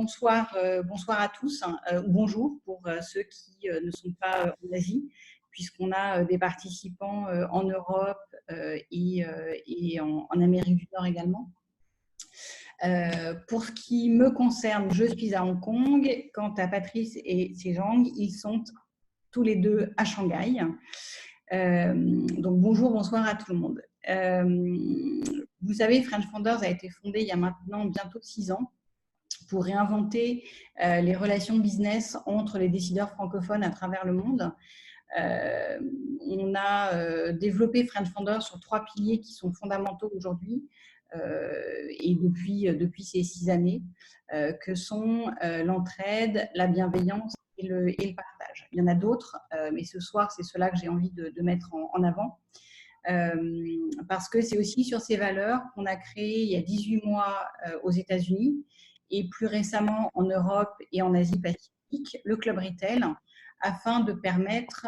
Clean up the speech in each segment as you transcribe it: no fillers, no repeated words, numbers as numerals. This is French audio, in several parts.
bonsoir à tous, ou bonjour pour ceux qui ne sont pas en Asie, puisqu'on a des participants en Europe et en Amérique du Nord également. Pour ce qui me concerne, je suis à Hong Kong. Quant à Patrice et Sejong, ils sont tous les deux à Shanghai. Donc bonjour, bonsoir à tout le monde. Vous savez, French Founders a été fondé il y a maintenant bientôt 6 ans pour réinventer les relations business entre les décideurs francophones à travers le monde. On a développé French Founders sur 3 piliers qui sont fondamentaux aujourd'hui et depuis ces 6 années, que sont l'entraide, la bienveillance et le partage. Il y en a d'autres, mais ce soir, c'est cela que j'ai envie de mettre en avant. Parce que c'est aussi sur ces valeurs qu'on a créé il y a 18 mois aux États-Unis et plus récemment en Europe et en Asie-Pacifique, le Club Retail, afin de permettre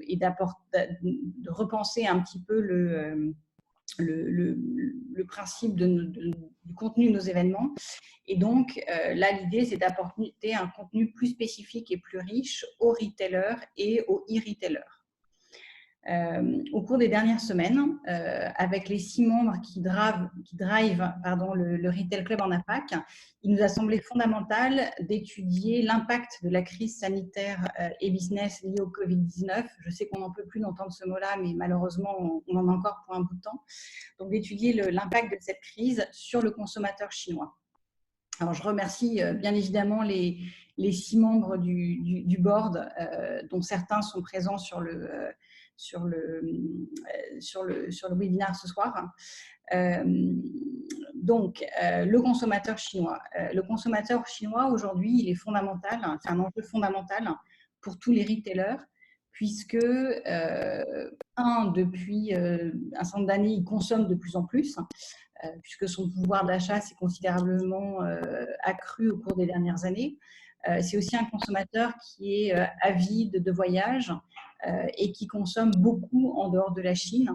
et de repenser un petit peu le principe du contenu de nos événements. Et donc, là, l'idée, c'est d'apporter un contenu plus spécifique et plus riche aux retailers et aux e-retailers. Au cours des dernières semaines, avec les 6 membres qui drivent le Retail Club en APAC, il nous a semblé fondamental d'étudier l'impact de la crise sanitaire et business liée au Covid-19. Je sais qu'on n'en peut plus d'entendre ce mot-là, mais malheureusement, on en a encore pour un bout de temps. Donc, d'étudier l'impact de cette crise sur le consommateur chinois. Alors, je remercie bien évidemment les 6 membres du board, dont certains sont présents sur le webinaire ce soir. Donc, le consommateur chinois. Le consommateur chinois, aujourd'hui, il est fondamental, c'est un enjeu fondamental pour tous les retailers, puisque, depuis un certain nombre d'années, il consomme de plus en plus, puisque son pouvoir d'achat s'est considérablement accru au cours des dernières années. C'est aussi un consommateur qui est avide de voyage et qui consomme beaucoup en dehors de la Chine.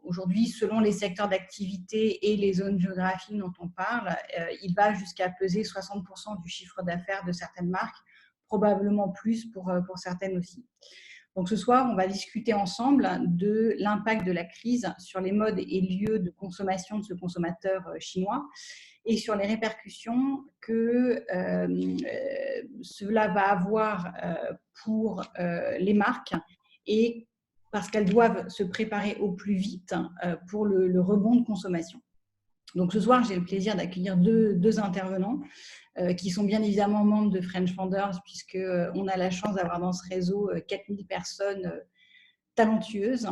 Aujourd'hui, selon les secteurs d'activité et les zones géographiques dont on parle, il va jusqu'à peser 60% du chiffre d'affaires de certaines marques, probablement plus pour certaines aussi. Donc ce soir, on va discuter ensemble de l'impact de la crise sur les modes et lieux de consommation de ce consommateur chinois et sur les répercussions que cela va avoir pour les marques et parce qu'elles doivent se préparer au plus vite pour le rebond de consommation. Donc ce soir, j'ai le plaisir d'accueillir deux intervenants qui sont bien évidemment membres de French Founders, puisqu'on a la chance d'avoir dans ce réseau 4000 personnes talentueuses.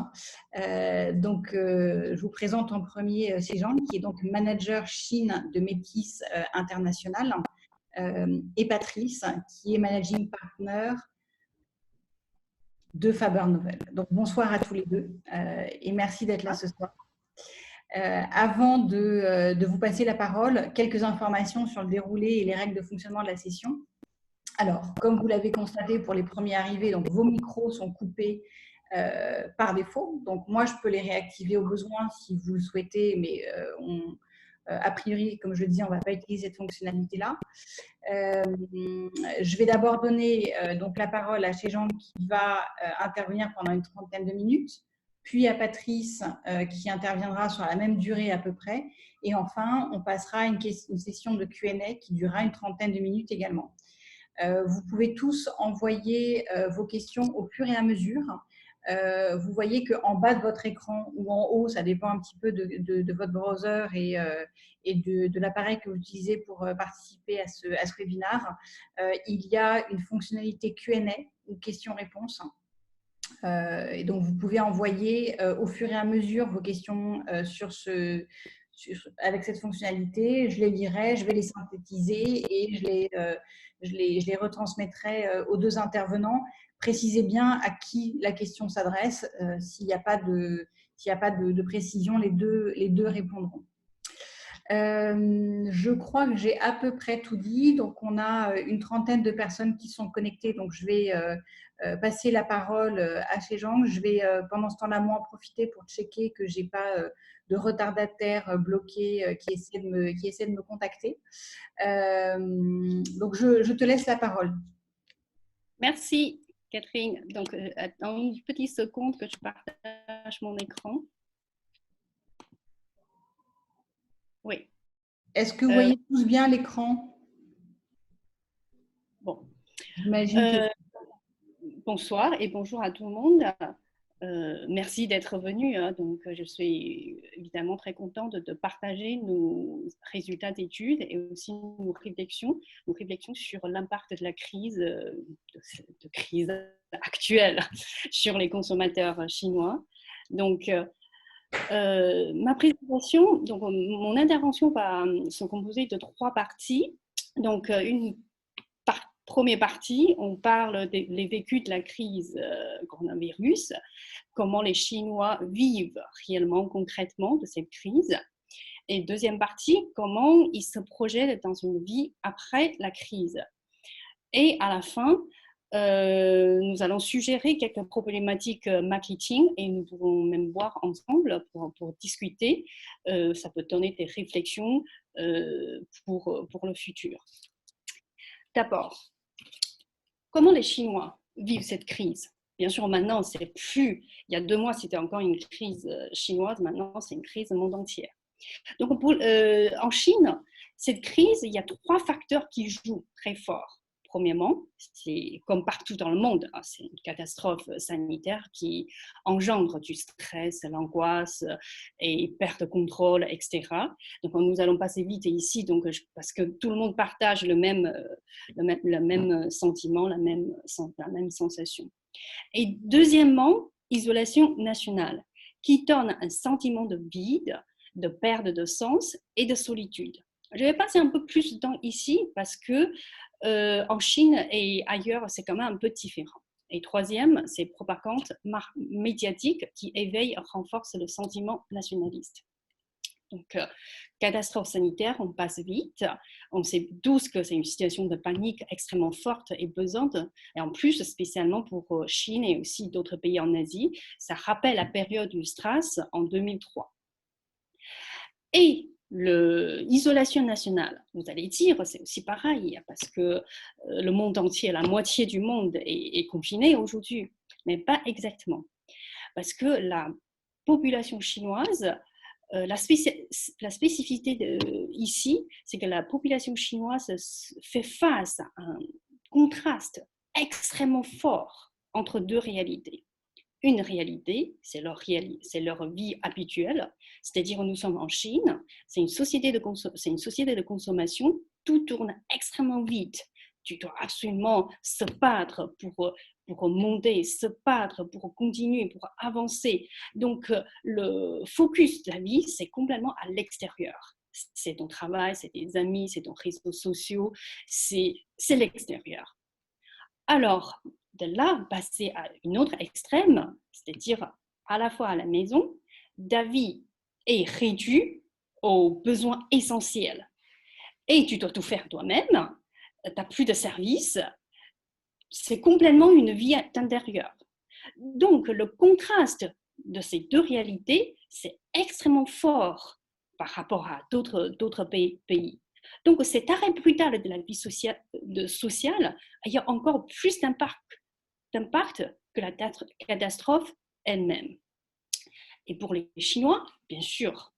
Donc, je vous présente en premier Sejong, qui est donc manager Chine de Métis International, et Patrice, qui est managing partner de Faber Novel. Donc, bonsoir à tous les deux et merci d'être là ce soir. Avant de vous passer la parole, quelques informations sur le déroulé et les règles de fonctionnement de la session. Alors, comme vous l'avez constaté pour les premiers arrivés, donc vos micros sont coupés par défaut. Donc, moi, je peux les réactiver au besoin si vous le souhaitez, mais a priori, comme je le dis, on ne va pas utiliser cette fonctionnalité-là. Je vais d'abord donner donc la parole à Sejong qui va intervenir pendant une 30aine de minutes, puis à Patrice qui interviendra sur la même durée à peu près, et enfin, on passera à une session de Q&A qui durera une 30aine de minutes également. Vous pouvez tous envoyer vos questions au fur et à mesure. Vous voyez qu'en bas de votre écran ou en haut, ça dépend un petit peu de votre browser et de l'appareil que vous utilisez pour participer à ce webinaire, il y a une fonctionnalité Q&A ou questions-réponses. Et donc, vous pouvez envoyer au fur et à mesure vos questions avec cette fonctionnalité. Je les lirai, je vais les synthétiser et je les retransmettrai aux deux intervenants. Précisez bien à qui la question s'adresse. S'il n'y a pas de précision, les deux répondront. Je crois que j'ai à peu près tout dit. Donc, on a une 30aine de personnes qui sont connectées. Donc, je vais passer la parole à Sejong. Je vais, pendant ce temps-là, moi, en profiter pour checker que je n'ai pas de retardataires bloqués qui essaient de me contacter. Donc, je te laisse la parole. Merci, Catherine. Donc, attends une petite seconde que je partage mon écran. Oui. Est-ce que vous voyez tous bien l'écran? Bon. J'imagine que... Bonsoir et bonjour à tout le monde. Merci d'être venu. Donc, je suis évidemment très contente de partager nos résultats d'études et aussi nos réflexions sur l'impact de la crise, de crise actuelle sur les consommateurs chinois. Donc, ma présentation, donc mon intervention va se composer de 3 parties. Donc, une première partie, on parle des vécus de la crise coronavirus, comment les Chinois vivent réellement, concrètement de cette crise. Et deuxième partie, comment ils se projettent dans une vie après la crise. Et à la fin, nous allons suggérer quelques problématiques marketing et nous pouvons même voir ensemble pour discuter. Ça peut donner des réflexions pour le futur. D'abord, comment les Chinois vivent cette crise? Bien sûr, maintenant, c'est plus. Il y a 2 mois, c'était encore une crise chinoise. Maintenant, c'est une crise monde entière. Donc, en Chine, cette crise, il y a 3 facteurs qui jouent très fort. Premièrement, c'est comme partout dans le monde, c'est une catastrophe sanitaire qui engendre du stress, l'angoisse et perte de contrôle, etc. Donc, nous allons passer vite ici, donc, parce que tout le monde partage le même sentiment, la même sensation. Et deuxièmement, isolation nationale, qui donne un sentiment de vide, de perte de sens et de solitude. Je vais passer un peu plus de temps ici parce que en Chine et ailleurs, c'est quand même un peu différent. Et troisième, c'est propagande médiatique qui éveille, renforce le sentiment nationaliste. Donc, catastrophe sanitaire, on passe vite. On sait tous que c'est une situation de panique extrêmement forte et pesante. Et en plus, spécialement pour Chine et aussi d'autres pays en Asie, ça rappelle la période du SRAS en 2003. Et l'isolation nationale, vous allez dire, c'est aussi pareil, parce que le monde entier, la moitié du monde est confiné aujourd'hui, mais pas exactement. Parce que la population chinoise, la spécificité ici, c'est que la population chinoise fait face à un contraste extrêmement fort entre 2 réalités. Une réalité, c'est leur vie habituelle, c'est-à-dire nous sommes en Chine, c'est une société de consommation, tout tourne extrêmement vite. Tu dois absolument se battre pour monter, se battre pour continuer, pour avancer. Donc, le focus de la vie, c'est complètement à l'extérieur. C'est ton travail, c'est tes amis, c'est ton réseau social, c'est l'extérieur. Alors, de là, passer à une autre extrême, c'est-à-dire à la fois à la maison, ta vie est réduite aux besoins essentiels. Et tu dois tout faire toi-même, tu n'as plus de service, c'est complètement une vie intérieure. Donc, le contraste de ces 2 réalités, c'est extrêmement fort par rapport à d'autres pays. Donc, cet arrêt brutal de la vie sociale a encore plus d'impact que la catastrophe elle-même. Et pour les Chinois, bien sûr,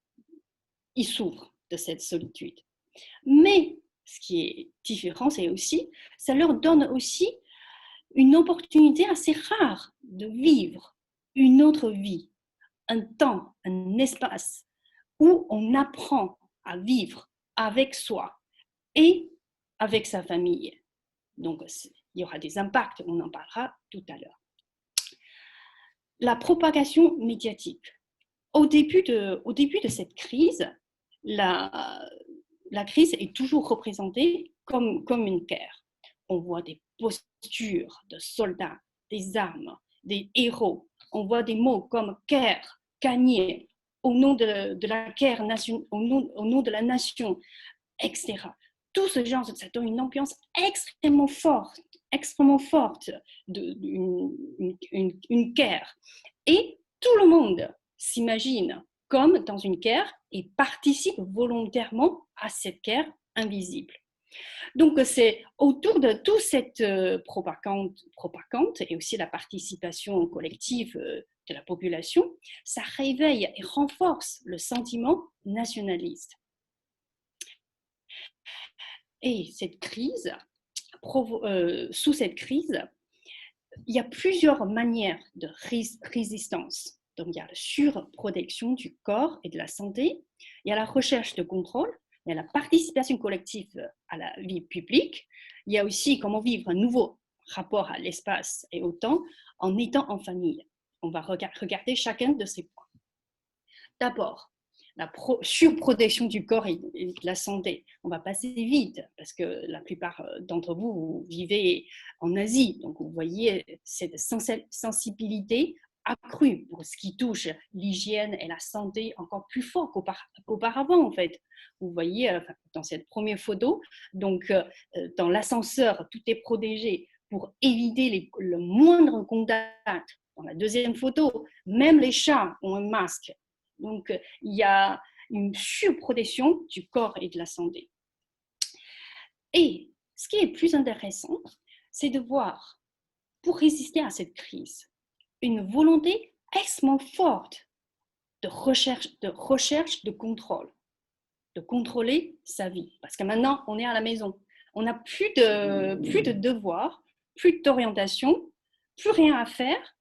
ils souffrent de cette solitude. Mais ce qui est différent, c'est aussi, ça leur donne aussi une opportunité assez rare de vivre une autre vie, un temps, un espace où on apprend à vivre avec soi et avec sa famille. Donc, il y aura des impacts, on en parlera tout à l'heure. La propagation médiatique. Au début de cette crise, la crise est toujours représentée comme une guerre. On voit des postures de soldats, des armes, des héros. On voit des mots comme guerre, gagner, au nom de la guerre, au nom de la nation, etc. Tout ce genre, ça donne une ambiance extrêmement forte d'une guerre. Et tout le monde s'imagine comme dans une guerre et participent volontairement à cette guerre invisible. Donc, c'est autour de toute cette propagande et aussi la participation collective de la population, ça réveille et renforce le sentiment nationaliste. Et cette crise, sous cette crise, il y a plusieurs manières de résistance. Donc, il y a la surprotection du corps et de la santé, il y a la recherche de contrôle, il y a la participation collective à la vie publique, il y a aussi comment vivre un nouveau rapport à l'espace et au temps en étant en famille. On va regarder chacun de ces points. D'abord, la surprotection du corps et de la santé. On va passer vite parce que la plupart d'entre vous, vous vivez en Asie. Donc, vous voyez cette sensibilité accrue pour ce qui touche l'hygiène et la santé encore plus fort qu'auparavant, en fait. Vous voyez dans cette première photo, donc dans l'ascenseur, tout est protégé pour éviter le moindre contact. Dans la deuxième photo, même les chats ont un masque. Donc, il y a une surprotection du corps et de la santé. Et ce qui est plus intéressant, c'est de voir, pour résister à cette crise, une volonté extrêmement forte de recherche de contrôle, de contrôler sa vie. Parce que maintenant, on est à la maison. On n'a plus de devoirs, plus d'orientation, plus rien à faire.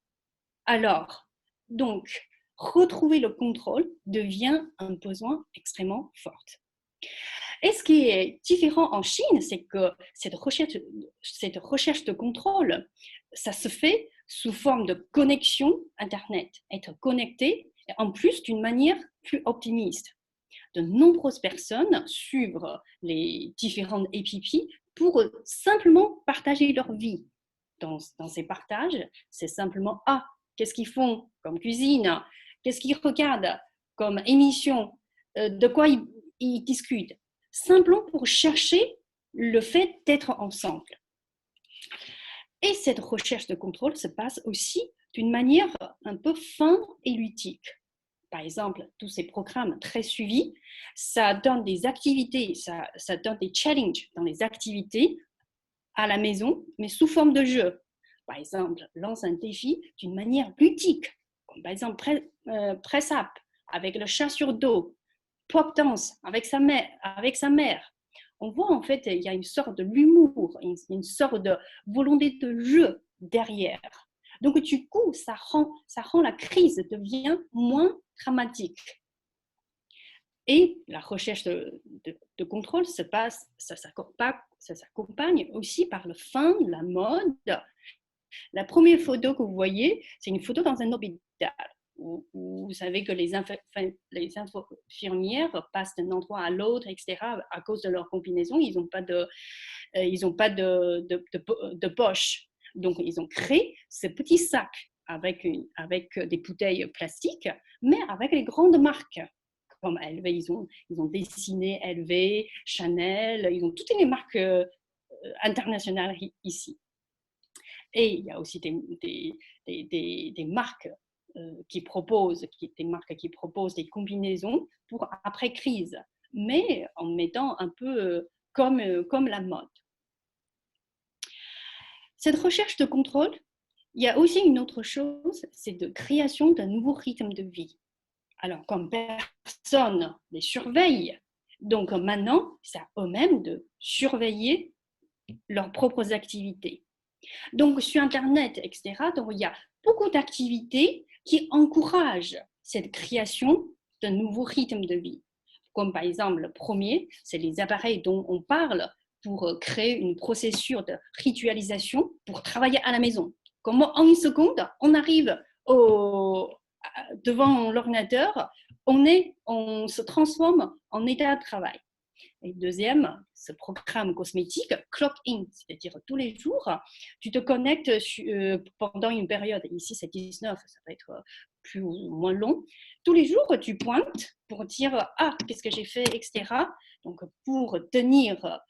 Alors, donc, retrouver le contrôle devient un besoin extrêmement fort. Et ce qui est différent en Chine, c'est que cette recherche de contrôle, ça se fait sous forme de connexion Internet, être connecté, en plus d'une manière plus optimiste. De nombreuses personnes suivent les différentes APP pour simplement partager leur vie. Dans ces partages, c'est simplement qu'est-ce qu'ils font comme cuisine, qu'est-ce qu'ils regardent comme émission, de quoi ils discutent, simplement pour chercher le fait d'être ensemble. Et cette recherche de contrôle se passe aussi d'une manière un peu fin et ludique. Par exemple, tous ces programmes très suivis, ça donne des activités, ça donne des challenges dans les activités à la maison, mais sous forme de jeu. Par exemple, lance un défi d'une manière ludique, comme par exemple press-up avec le chat sur dos, pop dance avec sa mère. On voit en fait, il y a une sorte de l'humour, une sorte de volonté de jeu derrière. Donc du coup, ça rend la crise devient moins dramatique. Et la recherche de contrôle se passe, ça s'accompagne aussi par le fun, la mode. La première photo que vous voyez, c'est une photo dans un hôpital où vous savez que les infirmières passent d'un endroit à l'autre, etc. À cause de leur combinaison, ils n'ont pas de poche. Donc, ils ont créé ce petit sac avec des bouteilles plastiques, mais avec les grandes marques. Comme LV, ils ont dessiné LV, Chanel, ils ont toutes les marques internationales ici. Et il y a aussi des marques qui proposent des combinaisons pour après-crise, mais en mettant un peu comme la mode. Cette recherche de contrôle, il y a aussi une autre chose, c'est de création d'un nouveau rythme de vie. Alors, comme personne les surveille, donc maintenant, c'est à eux-mêmes de surveiller leurs propres activités. Donc, sur Internet, etc., donc, il y a beaucoup d'activités qui encouragent cette création d'un nouveau rythme de vie. Comme par exemple, le premier, c'est les appareils dont on parle pour créer une procédure de ritualisation pour travailler à la maison. Comme en une seconde, on arrive devant l'ordinateur, on se transforme en état de travail. Et deuxième, ce programme cosmétique, Clock In, c'est-à-dire tous les jours, tu te connectes pendant une période, ici c'est 19, ça va être plus ou moins long. Tous les jours, tu pointes pour dire qu'est-ce que j'ai fait, etc. Donc, pour tenir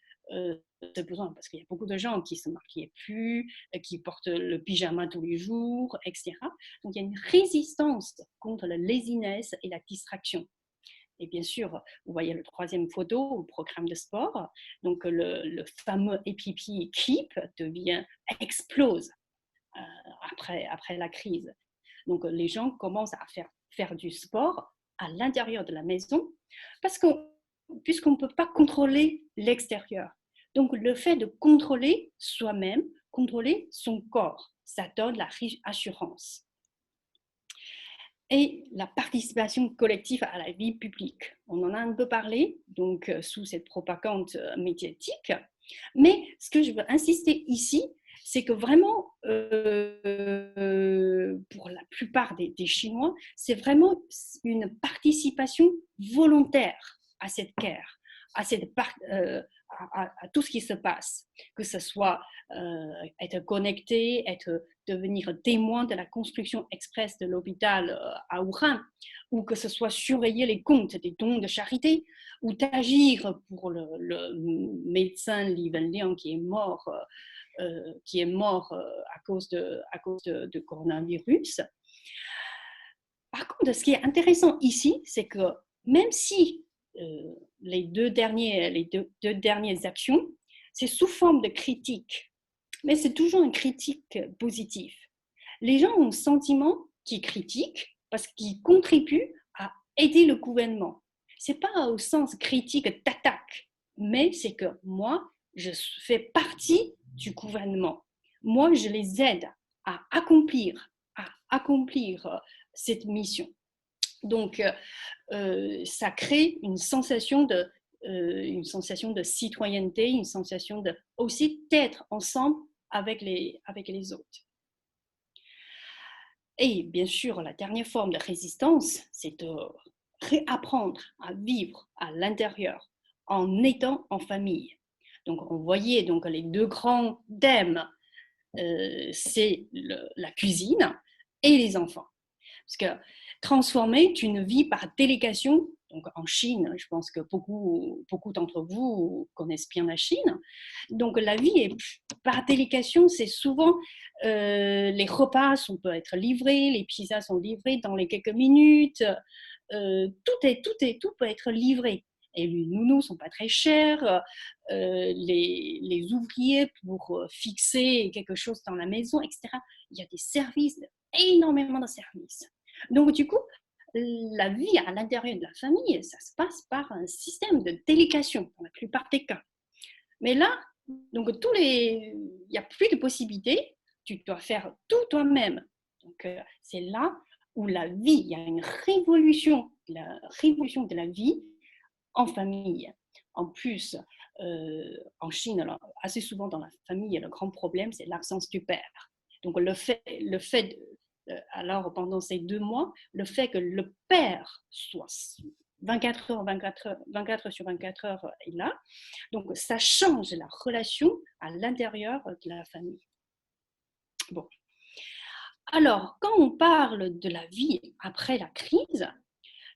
ce besoin, parce qu'il y a beaucoup de gens qui ne se maquillent plus, qui portent le pyjama tous les jours, etc. Donc, il y a une résistance contre la laziness et la distraction. Et bien sûr, vous voyez le troisième photo, le programme de sport. Donc, le fameux EPP Keep explose après la crise. Donc, les gens commencent à faire du sport à l'intérieur de la maison puisqu'on ne peut pas contrôler l'extérieur. Donc, le fait de contrôler soi-même, contrôler son corps, ça donne la assurance. Et la participation collective à la vie publique. On en a un peu parlé, donc sous cette propagande médiatique. Mais ce que je veux insister ici, c'est que vraiment, pour la plupart des Chinois, c'est vraiment une participation volontaire à cette guerre, à tout ce qui se passe, que ce soit être connecté, devenir témoin de la construction express de l'hôpital à Wuhan, ou que ce soit surveiller les comptes des dons de charité, ou d'agir pour le médecin Li Wenliang qui est mort à cause de coronavirus. Par contre, ce qui est intéressant ici, c'est que même si les deux dernières actions, c'est sous forme de critique, mais c'est toujours une critique positive. Les gens ont le sentiment qu'ils critiquent parce qu'ils contribuent à aider le gouvernement. Ce n'est pas au sens critique d'attaque, mais c'est que moi, je fais partie du gouvernement. Moi, je les aide à accomplir cette mission. Donc, ça crée une sensation de citoyenneté, une sensation aussi d'être ensemble avec les autres. Et bien sûr, la dernière forme de résistance, c'est de réapprendre à vivre à l'intérieur en étant en famille. Donc, on voyait donc les deux grands thèmes, c'est la cuisine et les enfants. Parce que transformer une vie par délégation, donc en Chine, je pense que beaucoup d'entre vous connaissent bien la Chine. Donc la vie est par délégation, c'est souvent les repas peut être livrés, les pizzas sont livrés dans les quelques minutes, tout peut être livré. Et les nounous sont pas très chers, les ouvriers pour fixer quelque chose dans la maison, etc. Il y a des services, énormément de services. Donc, du coup, la vie à l'intérieur de la famille, ça se passe par un système de délégation, dans la plupart des cas. Mais là, donc il n'y a plus de possibilités, tu dois faire tout toi-même. Donc, c'est là où la vie, il y a une révolution de la vie en famille. En plus, en Chine, alors, assez souvent dans la famille, le grand problème, c'est l'absence du père. Donc, le fait alors pendant ces 2 mois, le fait que le père soit 24 heures sur 24 heures est là, donc ça change la relation à l'intérieur de la famille. Bon. Alors, quand on parle de la vie après la crise,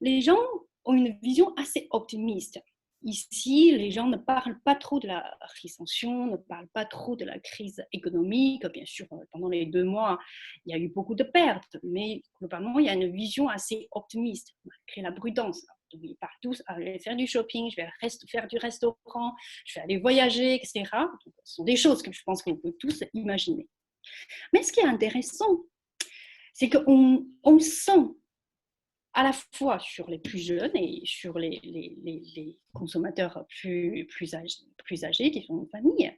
les gens ont une vision assez optimiste. Ici, les gens ne parlent pas trop de la récession, ne parlent pas trop de la crise économique. Bien sûr, pendant les 2 mois, il y a eu beaucoup de pertes, mais globalement, il y a une vision assez optimiste, malgré la prudence. Donc, ils partent tous à aller faire du shopping, je vais faire du restaurant, je vais aller voyager, etc. Donc, ce sont des choses que je pense qu'on peut tous imaginer. Mais ce qui est intéressant, c'est qu'on sent à la fois sur les plus jeunes et sur les consommateurs plus âgés qui sont en famille,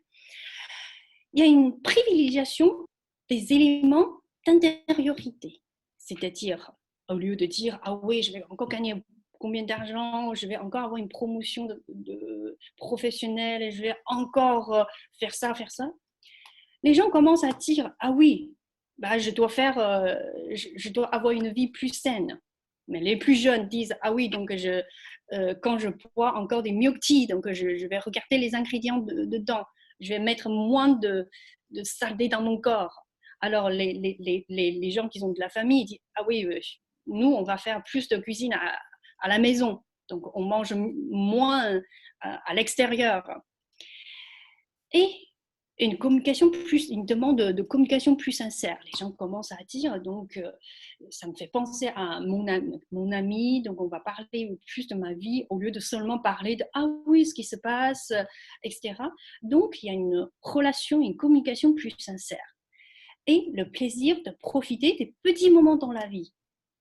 il y a une privilégiation des éléments d'intériorité. C'est-à-dire, au lieu de dire « Ah oui, je vais encore gagner combien d'argent, je vais encore avoir une promotion de professionnelle, et je vais encore faire ça », les gens commencent à dire « Ah oui, bah, je dois avoir une vie plus saine ». Mais les plus jeunes disent « Ah oui, donc quand je bois encore des milk tea, donc je vais regarder les ingrédients dedans, je vais mettre moins de saleté dans mon corps ». Alors les gens qui ont de la famille disent « Ah oui, nous on va faire plus de cuisine à la maison, donc on mange moins à l'extérieur ». Et une demande de communication plus sincère. Les gens commencent à dire, donc ça me fait penser à mon ami, donc on va parler plus de ma vie au lieu de seulement parler de ah oui, ce qui se passe, etc. Donc il y a une relation, une communication plus sincère. Et le plaisir de profiter des petits moments dans la vie.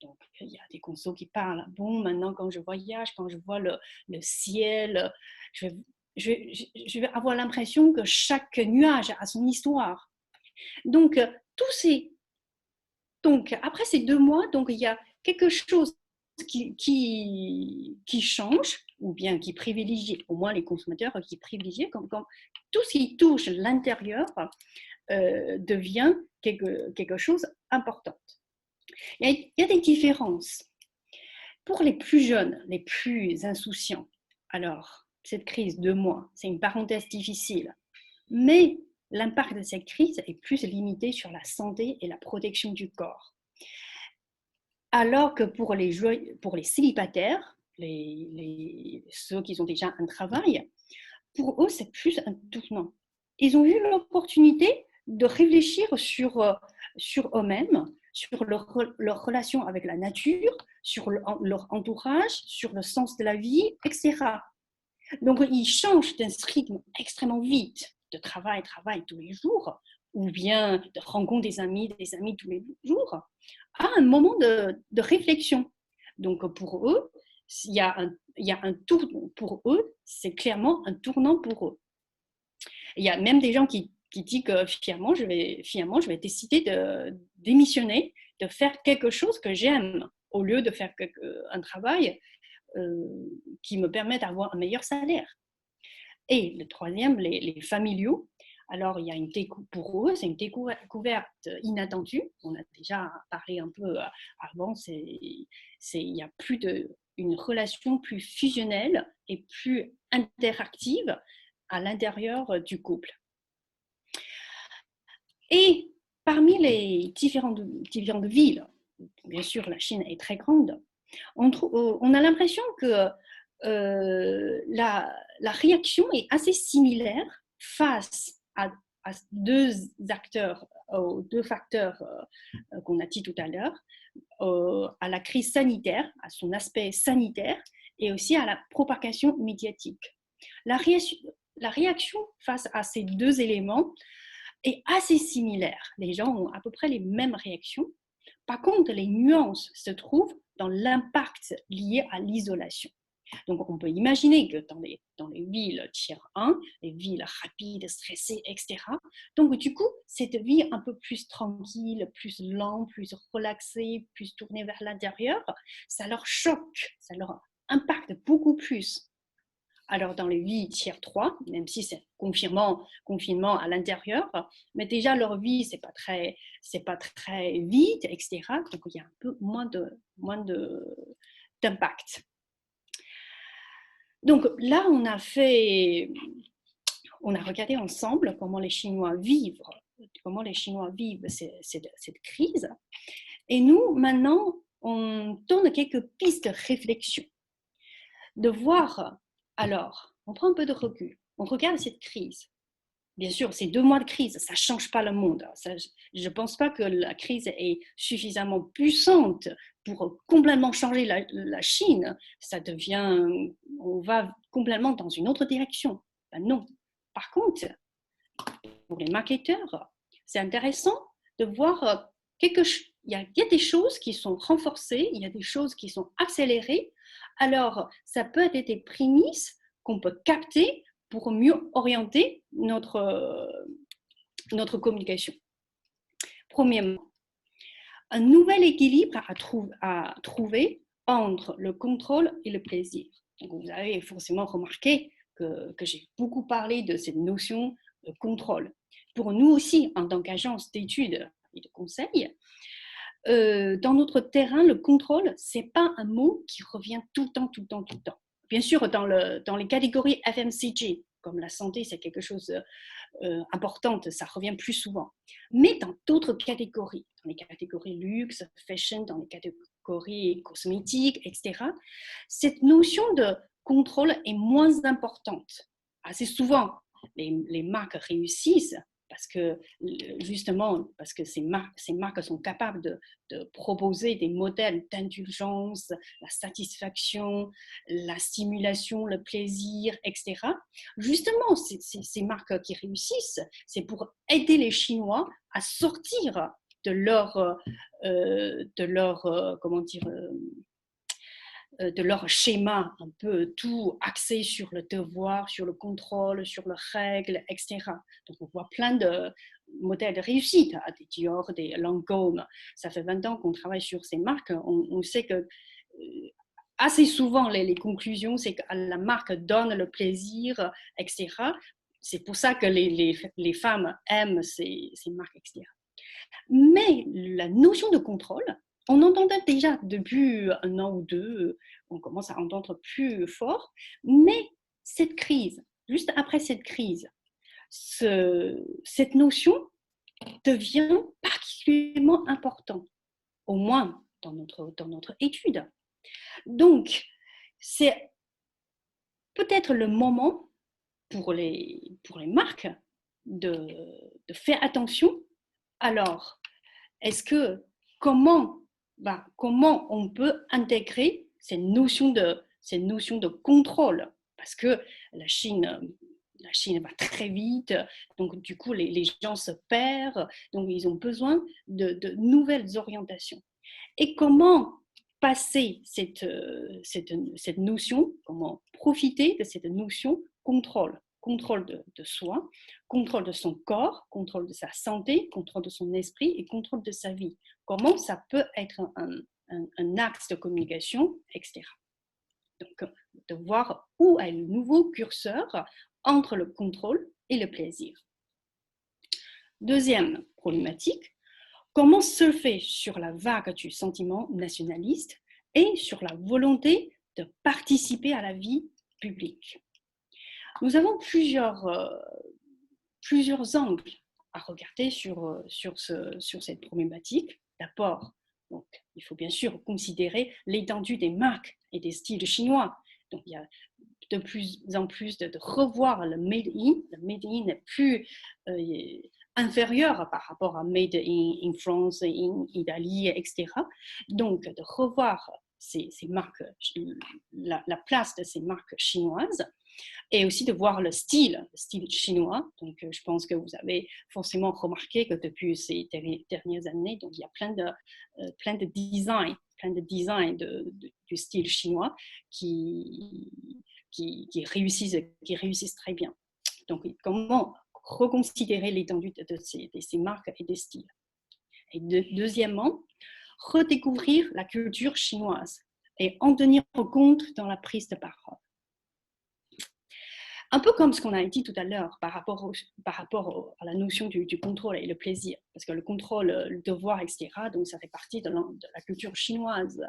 Donc, il y a des consos qui parlent. Bon, maintenant, quand je voyage, quand je vois le ciel, je vais, je vais avoir l'impression que chaque nuage a son histoire. Donc, donc après ces 2 mois, donc, il y a quelque chose qui change, ou bien qui privilégie, au moins les consommateurs qui privilégient, comme tout ce qui touche l'intérieur devient quelque chose d'important. Il y a des différences. Pour les plus jeunes, les plus insouciants, alors, cette crise de mois, c'est une parenthèse difficile, mais l'impact de cette crise est plus limité sur la santé et la protection du corps. Alors que pour les célibataires, ceux qui ont déjà un travail, pour eux, c'est plus un tournant. Ils ont eu l'opportunité de réfléchir sur eux-mêmes, sur leur relation avec la nature, sur leur entourage, sur le sens de la vie, etc. Donc, ils changent d'un rythme extrêmement vite de travail tous les jours, ou bien de rencontre des amis tous les jours, à un moment de réflexion. Donc, pour eux, il y a un tournant. Pour eux, c'est clairement un tournant pour eux. Il y a même des gens qui disent que finalement, je vais décider de démissionner, de faire quelque chose que j'aime, au lieu de faire un travail qui me permet d'avoir un meilleur salaire. Et le troisième, les familiaux. Alors, il y a pour eux, c'est une découverte inattendue. On a déjà parlé un peu avant. Il y a une relation plus fusionnelle et plus interactive à l'intérieur du couple. Et parmi les différentes villes, bien sûr, la Chine est très grande, on a l'impression que la réaction est assez similaire face à deux facteurs qu'on a dit tout à l'heure, à la crise sanitaire, à son aspect sanitaire, et aussi à la propagation médiatique. La réaction face à ces deux éléments est assez similaire. Les gens ont à peu près les mêmes réactions. Par contre, les nuances se trouvent dans l'impact lié à l'isolation. Donc, on peut imaginer que dans les villes tiers 1, les villes rapides, stressées, etc., donc du coup, cette vie un peu plus tranquille, plus lente, plus relaxée, plus tournée vers l'intérieur, ça leur choque, ça leur impacte beaucoup plus. Alors, dans les villes tiers 3, même si c'est confinement à l'intérieur, mais déjà leur vie, c'est pas très vide, etc. Donc, il y a un peu moins d'impact. Donc là, on a regardé ensemble comment les Chinois vivent cette crise. Et nous, maintenant, on donne quelques pistes de réflexion. De voir, alors, on prend un peu de recul, on regarde cette crise. Bien sûr, ces 2 mois de crise, ça ne change pas le monde. Je ne pense pas que la crise est suffisamment puissante pour complètement changer la Chine. On va complètement dans une autre direction. Ben non. Par contre, pour les marketeurs, c'est intéressant de voir il y a des choses qui sont renforcées, il y a des choses qui sont accélérées. Alors, ça peut être des prémices qu'on peut capter pour mieux orienter notre communication. Premièrement, un nouvel équilibre à trouver entre le contrôle et le plaisir. Donc, vous avez forcément remarqué que j'ai beaucoup parlé de cette notion de contrôle. Pour nous aussi, en tant qu'agence d'études et de conseil, dans notre terrain, le contrôle, ce n'est pas un mot qui revient tout le temps. Bien sûr, dans les catégories FMCG, comme la santé, c'est quelque chose d'important, ça revient plus souvent. Mais dans d'autres catégories, dans les catégories luxe, fashion, dans les catégories cosmétiques, etc., cette notion de contrôle est moins importante. Assez souvent, les marques réussissent, parce que justement, parce que ces marques sont capables de proposer des modèles d'indulgence, la satisfaction, la stimulation, le plaisir, etc. Justement, ces marques qui réussissent, c'est pour aider les Chinois à sortir de leur comment dire, de leur schéma un peu tout axé sur le devoir, sur le contrôle, sur les règles, etc. Donc on voit plein de modèles de réussite, des Dior, des Lancôme. Ça fait 20 ans qu'on travaille sur ces marques. On sait que assez souvent les conclusions, c'est que la marque donne le plaisir, etc. C'est pour ça que les femmes aiment ces marques, etc. Mais la notion de contrôle, on entendait déjà depuis un an ou deux, on commence à entendre plus fort, mais cette crise, juste après cette crise, cette notion devient particulièrement importante, au moins dans notre étude. Donc, c'est peut-être le moment pour les marques de faire attention. Alors, comment on peut intégrer ces notions de contrôle? Parce que la Chine va très vite, donc du coup les gens se perdent, donc ils ont besoin de nouvelles orientations. Et comment passer cette notion, comment profiter de cette notion contrôle de soi, contrôle de son corps, contrôle de sa santé, contrôle de son esprit et contrôle de sa vie. Comment ça peut être un axe de communication, etc. Donc, de voir où est le nouveau curseur entre le contrôle et le plaisir. Deuxième problématique, comment surfer sur la vague du sentiment nationaliste et sur la volonté de participer à la vie publique. Nous avons plusieurs angles à regarder sur cette problématique. D'abord, donc, il faut bien sûr considérer l'étendue des marques et des styles chinois. Donc, il y a de plus en plus de revoir le made in. Le made in n'est plus inférieur par rapport à made in France, in Italie, etc. Donc, de revoir ces marques, la place de ces marques chinoises, et aussi de voir le style chinois. Donc, je pense que vous avez forcément remarqué que depuis ces dernières années, donc, il y a plein de designs du style chinois qui réussissent très bien. Donc, comment reconsidérer l'étendue de ces marques et des styles. Et deuxièmement, redécouvrir la culture chinoise et en tenir compte dans la prise de parole. Un peu comme ce qu'on a dit tout à l'heure par rapport à la notion du contrôle et le plaisir, parce que le contrôle, le devoir, etc., donc ça fait partie de la culture chinoise,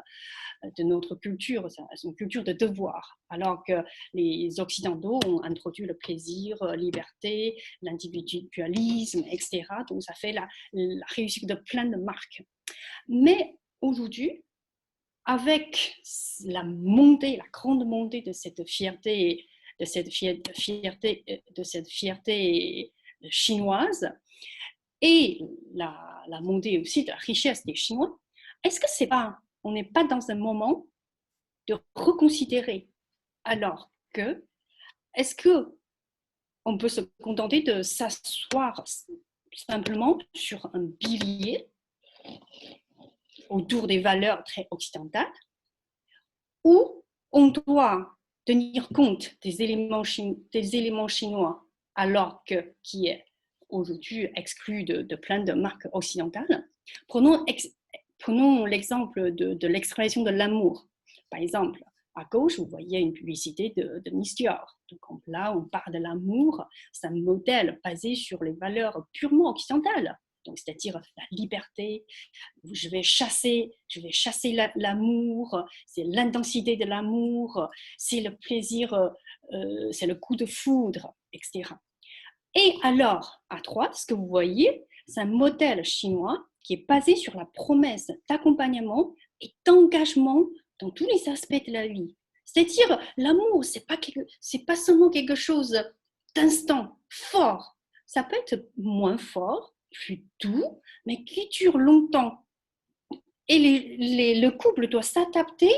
de notre culture, c'est une culture de devoir, alors que les Occidentaux ont introduit le plaisir, la liberté, l'individualisme, etc., donc ça fait la réussite de plein de marques. Mais aujourd'hui, avec la grande montée de cette fierté chinoise et la montée aussi de la richesse des Chinois, est-ce que on n'est pas dans un moment de reconsidérer, alors que est-ce qu'on peut se contenter de s'asseoir simplement sur un pilier autour des valeurs très occidentales, ou on doit tenir compte des éléments chinois, alors qui est aujourd'hui exclu de plein de marques occidentales. Prenons l'exemple de l'expression de l'amour. Par exemple, à gauche, vous voyez une publicité de Miss Dior. Donc là, on parle de l'amour. C'est un modèle basé sur les valeurs purement occidentales. Donc, c'est-à-dire la liberté, je vais chasser l'amour, c'est l'intensité de l'amour, c'est le plaisir, c'est le coup de foudre, etc. Et alors, à droite, ce que vous voyez, c'est un modèle chinois qui est basé sur la promesse d'accompagnement et d'engagement dans tous les aspects de la vie. C'est-à-dire, l'amour, c'est pas seulement quelque chose d'instant, fort. Ça peut être moins fort, plus doux, mais qui dure longtemps. Et le couple doit s'adapter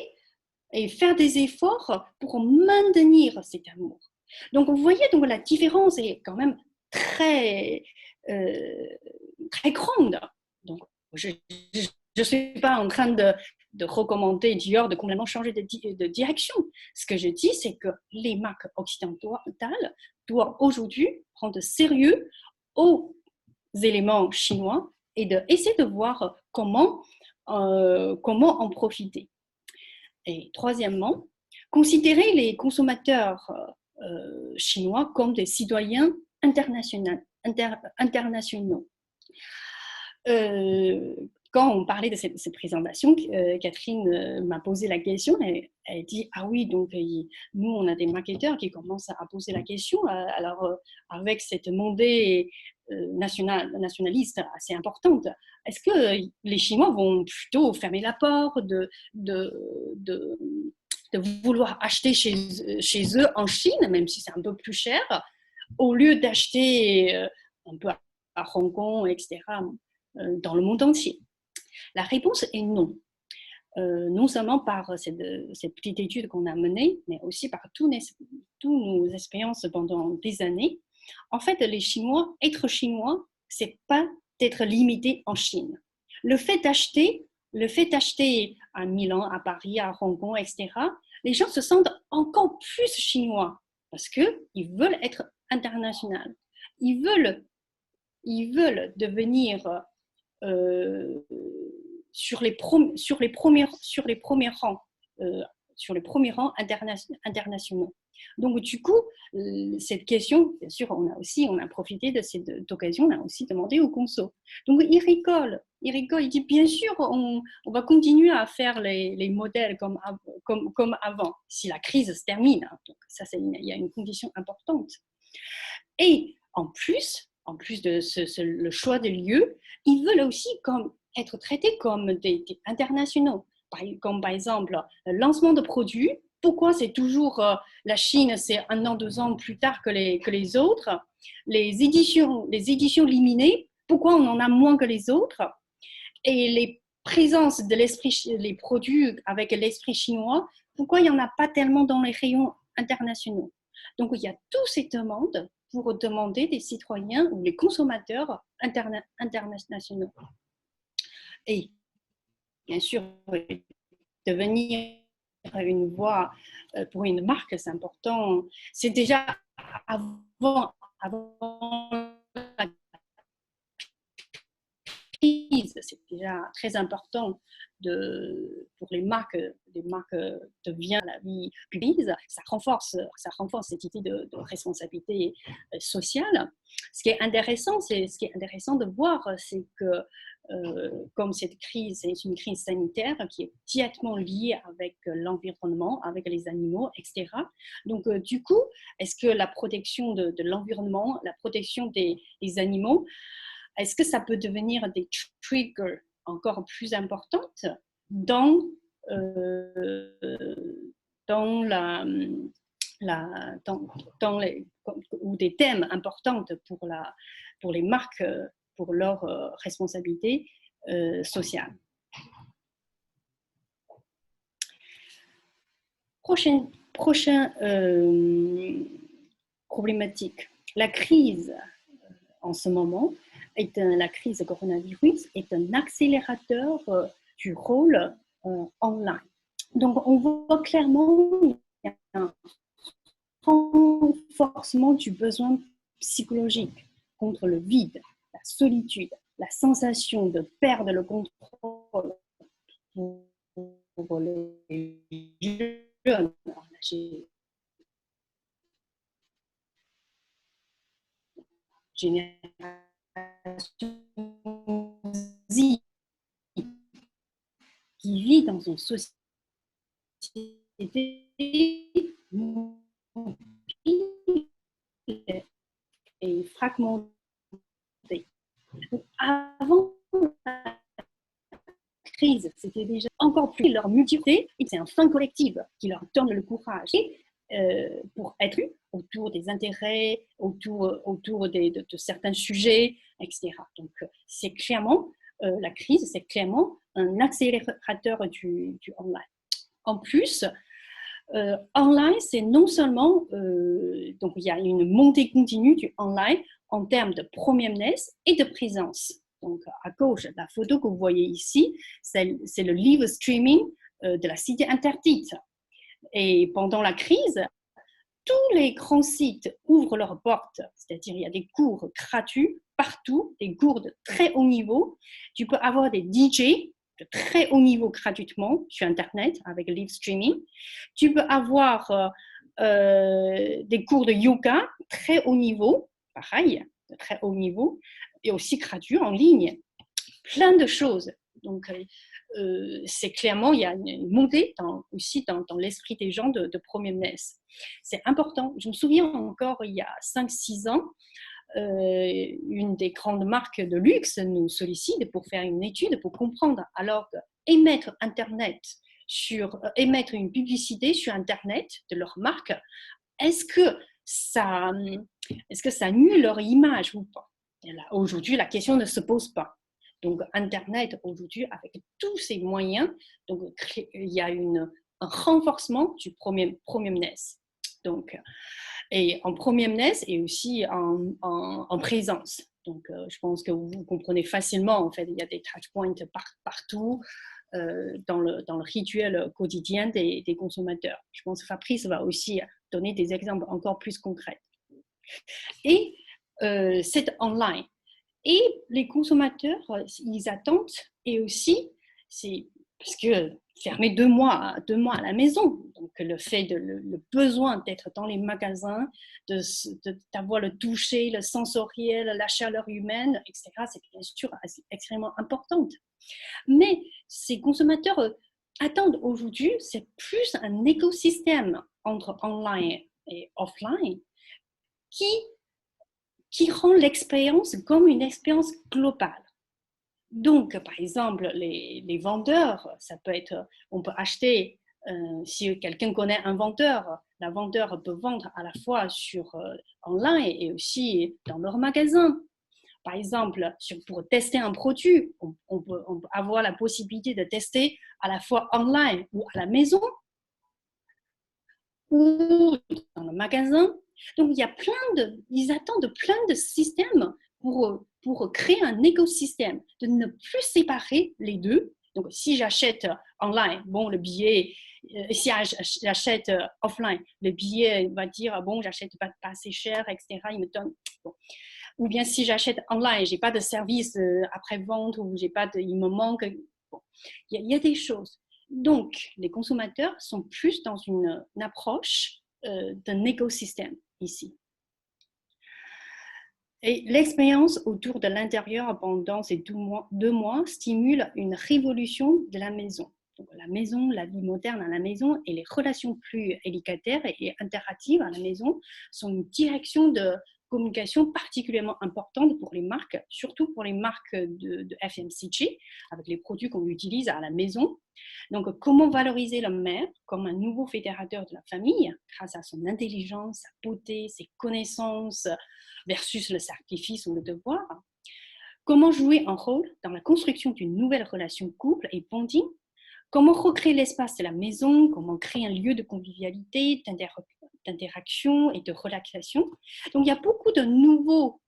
et faire des efforts pour maintenir cet amour. Donc, vous voyez, donc, la différence est quand même très, très grande. Donc, je ne suis pas en train de recommander Dior de complètement changer de direction. Ce que je dis, c'est que les marques occidentales doivent aujourd'hui prendre sérieux aux éléments chinois et essayer de voir comment en profiter. Et troisièmement, considérer les consommateurs chinois comme des citoyens internationaux. Quand on parlait de cette présentation, Catherine m'a posé la question, elle dit « Ah oui, donc nous, on a des marketeurs qui commencent à poser la question. Alors, avec cette montée nationaliste assez importante, est-ce que les Chinois vont plutôt fermer la porte de vouloir acheter chez eux en Chine, même si c'est un peu plus cher, au lieu d'acheter un peu à Hong Kong, etc., dans le monde entier? » La réponse est non. Non seulement par cette petite étude qu'on a menée, mais aussi par toutes nos expériences pendant des années. En fait, les Chinois, être chinois, c'est pas d'être limité en Chine. Le fait d'acheter à Milan, à Paris, à Hong Kong, etc., les gens se sentent encore plus chinois parce qu'ils veulent être internationaux. Ils veulent devenir sur les premiers rangs, internationaux. Donc, du coup, cette question, bien sûr, on a profité de cette occasion, on a aussi demandé aux consos. Donc, il rigole, il dit, bien sûr, on va continuer à faire les modèles comme avant, si la crise se termine. Donc, ça, il y a une condition importante. Et en plus de le choix des lieux, ils veulent aussi être traités comme des internationaux. Comme par exemple, le lancement de produits. Pourquoi c'est toujours la Chine, c'est 1 an, 2 ans plus tard que les autres? Les éditions limitées, pourquoi on en a moins que les autres? Et les présences les produits avec l'esprit chinois, pourquoi il n'y en a pas tellement dans les rayons internationaux? Donc, il y a toutes ces demandes pour demander des citoyens ou les consommateurs internationaux. Et bien sûr, devenir une voix pour une marque, c'est important. C'est déjà avant la crise, c'est déjà très important pour les marques de bien la vie publique. Ça renforce cette idée de responsabilité sociale. Ce qui est intéressant de voir, c'est que comme cette crise est une crise sanitaire qui est directement liée avec l'environnement, avec les animaux, etc. Donc, du coup, est-ce que la protection de l'environnement, la protection des animaux, est-ce que ça peut devenir des triggers encore plus importantes ou des thèmes importants pour les marques, pour leur responsabilité sociale. Prochaine problématique. La crise en ce moment, la crise du coronavirus est un accélérateur du rôle online. Donc, on voit clairement qu'il y a un renforcement du besoin psychologique contre le vide, la solitude, la sensation de perdre le contrôle pour les jeunes. Génération Z qui vit dans une société et fragmentée. Donc, avant la crise, c'était déjà encore plus leur multiplicité, et c'est un fin collectif qui leur donne le courage pour être autour des intérêts, autour de certains sujets, etc. Donc, c'est clairement, la crise, c'est clairement un accélérateur du online. En plus, online, c'est non seulement, donc il y a une montée continue du online en termes de promenade et de présence. Donc, à gauche, la photo que vous voyez ici, c'est le live streaming de la Cité interdite. Et pendant la crise, tous les grands sites ouvrent leurs portes, c'est-à-dire il y a des cours gratuits partout, des cours de très haut niveau. Tu peux avoir des DJ de très haut niveau gratuitement sur Internet avec le live streaming. Tu peux avoir des cours de yoga très haut niveau, pareil, de très haut niveau, et aussi gratuit en ligne. Plein de choses. Donc, c'est clairement, il y a une montée aussi dans l'esprit des gens de promenade. C'est important. Je me souviens encore, il y a 5-6 ans, une des grandes marques de luxe nous sollicite pour faire une étude pour comprendre. Alors, émettre une publicité sur Internet de leur marque, est-ce que ça nuit leur image ou pas? Aujourd'hui, la question ne se pose pas. Donc, Internet, aujourd'hui, avec tous ces moyens, donc, il y a un renforcement du promenade. Donc, et en promenade et aussi en présence. Donc, je pense que vous comprenez facilement, en fait, il y a des touchpoints partout dans le rituel quotidien des consommateurs. Je pense que Fabrice va aussi donner des exemples encore plus concrets. Et c'est online. Et les consommateurs, ils attendent, et aussi, c'est parce que fermer 2 mois à la maison, donc le fait le besoin d'être dans les magasins, d'avoir le toucher, le sensoriel, la chaleur humaine, etc., c'est bien sûr extrêmement important. Mais ces consommateurs attendent aujourd'hui, c'est plus un écosystème entre online et offline qui rend l'expérience comme une expérience globale. Donc, par exemple, les vendeurs, ça peut être, on peut acheter, si quelqu'un connaît un vendeur, la vendeur peut vendre à la fois sur online et aussi dans leur magasin. Par exemple, pour tester un produit, on peut avoir la possibilité de tester à la fois online ou à la maison ou dans le magasin. Donc, ils attendent plein de systèmes pour créer un écosystème, de ne plus séparer les deux. Donc, si j'achète online, bon, le billet, si j'achète offline, le billet va dire, bon, j'achète pas assez cher, etc. Il me donne. Bon. Ou bien si j'achète online, j'ai pas de service après-vente ou il me manque. Bon. Il y a des choses. Donc, les consommateurs sont plus dans une approche d'un écosystème ici. Et l'expérience autour de l'intérieur pendant ces 2 mois stimule une révolution de la maison. Donc, la maison, la vie moderne à la maison et les relations plus éducataires et interactives à la maison sont une direction de communication particulièrement importante pour les marques, surtout pour les marques de FMCG, avec les produits qu'on utilise à la maison. Donc, comment valoriser la mère comme un nouveau fédérateur de la famille grâce à son intelligence, sa beauté, ses connaissances versus le sacrifice ou le devoir. Comment jouer un rôle dans la construction d'une nouvelle relation couple et bonding. Comment recréer l'espace de la maison, comment créer un lieu de convivialité, d'interaction et de relaxation. Donc, il y a beaucoup de nouveaux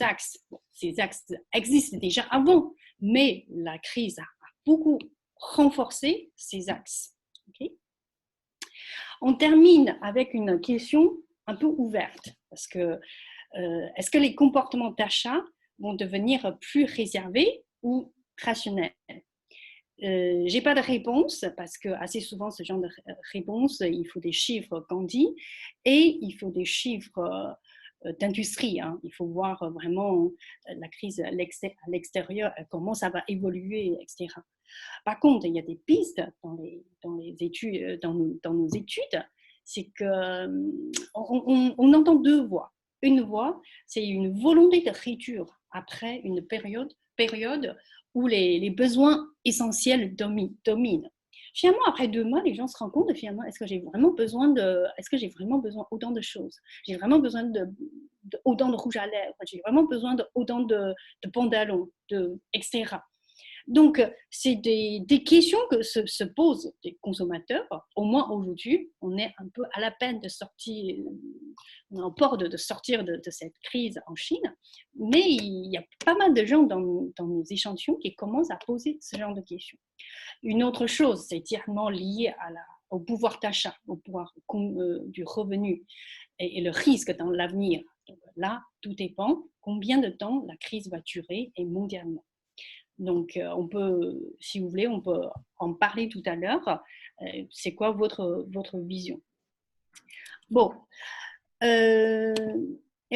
axes. Bon, ces axes existent déjà avant, mais la crise a beaucoup renforcé ces axes. Okay. On termine avec une question un peu ouverte, parce que est-ce que les comportements d'achat vont devenir plus réservés ou rationnels? J'ai pas de réponse parce que assez souvent ce genre de réponse, il faut des chiffres candis et il faut des chiffres d'industrie. Hein. Il faut voir vraiment la crise à l'extérieur, comment ça va évoluer, etc. Par contre, il y a des pistes dans les études, dans nos études, c'est que on entend 2 voix. Une voix, c'est une volonté de réduire après une période où les besoins essentiels dominent. Finalement, après 2 mois, les gens se rendent compte de finalement, est-ce que j'ai vraiment besoin autant de choses? J'ai vraiment besoin autant de rouge à lèvres, j'ai vraiment besoin autant de pantalons, etc. Donc, c'est des questions que se posent les consommateurs. Au moins aujourd'hui, on est un peu à la peine de sortir, on est en port de sortir de cette crise en Chine, mais il y a pas mal de gens dans nos échantillons qui commencent à poser ce genre de questions. Une autre chose, c'est directement lié au pouvoir d'achat, au pouvoir du revenu et le risque dans l'avenir. Donc là, tout dépend combien de temps la crise va durer et mondialement. Donc, on peut, si vous voulez, on peut en parler tout à l'heure. C'est quoi votre vision? Bon. Et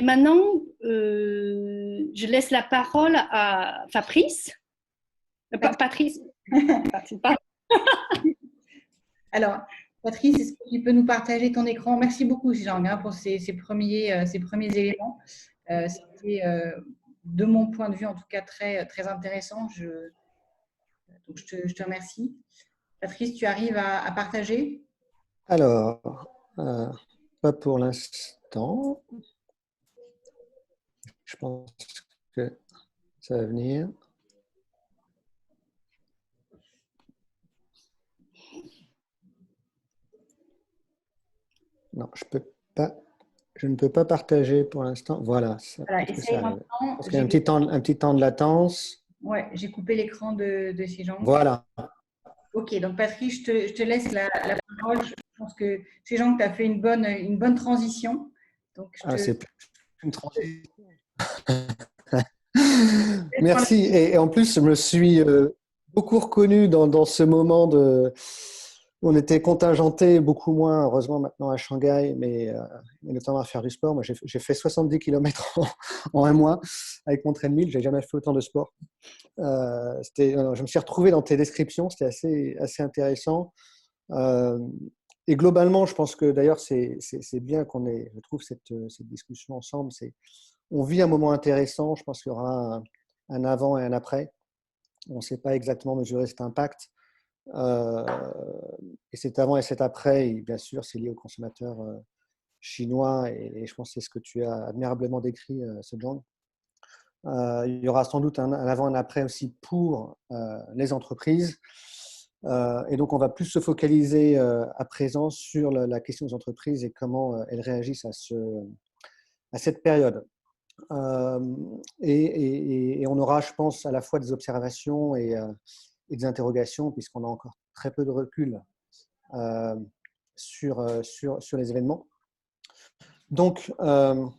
maintenant, je laisse la parole à Fabrice. Patrice. Alors, Patrice, est-ce que tu peux nous partager ton écran? Merci beaucoup, Jean, pour ces premiers éléments. C'était, de mon point de vue, en tout cas, très, très intéressant. Donc, je te remercie. Patrice, tu arrives à partager? Alors, pas pour l'instant. Je pense que ça va venir. Non, je ne peux pas partager pour l'instant. Voilà, Voilà, peut-être que ça arrive. Parce qu'il y a un petit temps de latence. Ouais, j'ai coupé l'écran de Sejong. Voilà. Ok, donc Patrice, je te laisse la parole. Je pense que Sejong, tu as fait une bonne transition. Donc, C'est une transition. Merci. Et en plus, je me suis beaucoup reconnu dans ce moment de. On était contingenté beaucoup moins, heureusement maintenant à Shanghai, mais notamment à faire du sport. Moi, j'ai fait 70 km en un mois avec mon treadmill. Je n'ai jamais fait autant de sport. Je me suis retrouvé dans tes descriptions. C'était assez intéressant. Et globalement, je pense que d'ailleurs, c'est bien qu'on ait, je trouve, cette discussion ensemble. On vit un moment intéressant. Je pense qu'il y aura un avant et un après. On ne sait pas exactement mesurer cet impact. Et cet avant et cet après, bien sûr, c'est lié aux consommateurs chinois. Et je pense que c'est ce que tu as admirablement décrit, Sejong. Il y aura sans doute un avant et un après aussi pour les entreprises. Et donc, on va plus se focaliser à présent sur la question des entreprises et comment elles réagissent à cette période. Et on aura, je pense, à la fois des observations et des interrogations, puisqu'on a encore très peu de recul sur les événements. Donc, on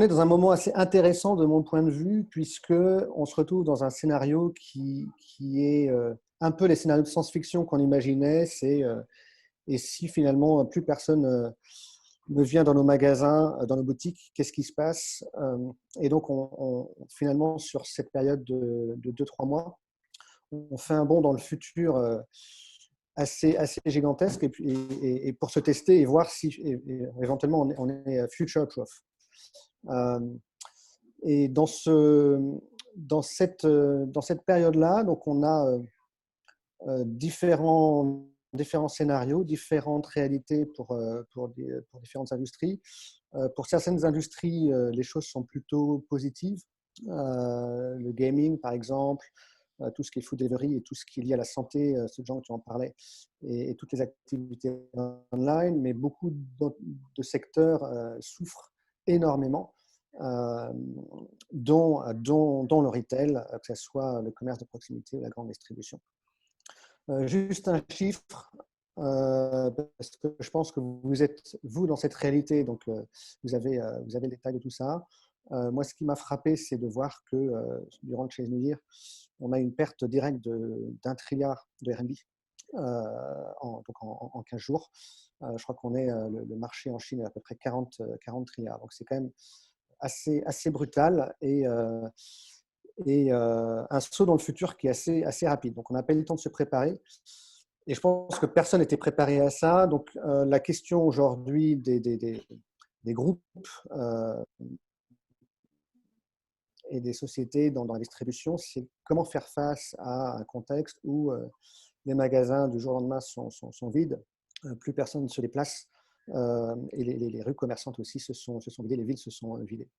est dans un moment assez intéressant de mon point de vue, puisqu'on se retrouve dans un scénario qui est un peu les scénarios de science-fiction qu'on imaginait. Et si finalement plus personne ne vient dans nos magasins, dans nos boutiques, qu'est-ce qui se passe? Et donc, finalement, sur cette période de 2-3 mois, on fait un bond dans le futur assez gigantesque et pour se tester et voir si éventuellement on est future proof. Et dans cette période-là, donc on a différents scénarios, différentes réalités pour différentes industries. Pour certaines industries, les choses sont plutôt positives. Le gaming, par exemple, tout ce qui est food delivery et tout ce qui est lié à la santé, ce genre tu en parlais, et toutes les activités online, mais beaucoup de secteurs souffrent énormément, dont le retail, que ce soit le commerce de proximité ou la grande distribution. Juste un chiffre, parce que je pense que vous êtes, vous, dans cette réalité, donc vous avez le détail de tout ça. Moi, ce qui m'a frappé, c'est de voir que durant le Chinese New Year, on a une perte directe d'1 trilliard de RMB en 15 jours. Je crois qu'on est, le marché en Chine est à peu près 40 trilliards. Donc, c'est quand même assez brutal et un saut dans le futur qui est assez rapide. Donc, on n'a pas eu le temps de se préparer. Et je pense que personne n'était préparé à ça. Donc, la question aujourd'hui des groupes et des sociétés dans la distribution, c'est comment faire face à un contexte où les magasins du jour au lendemain sont vides, plus personne ne se déplace, et les rues commerçantes aussi se sont vidées, les villes se sont vidées.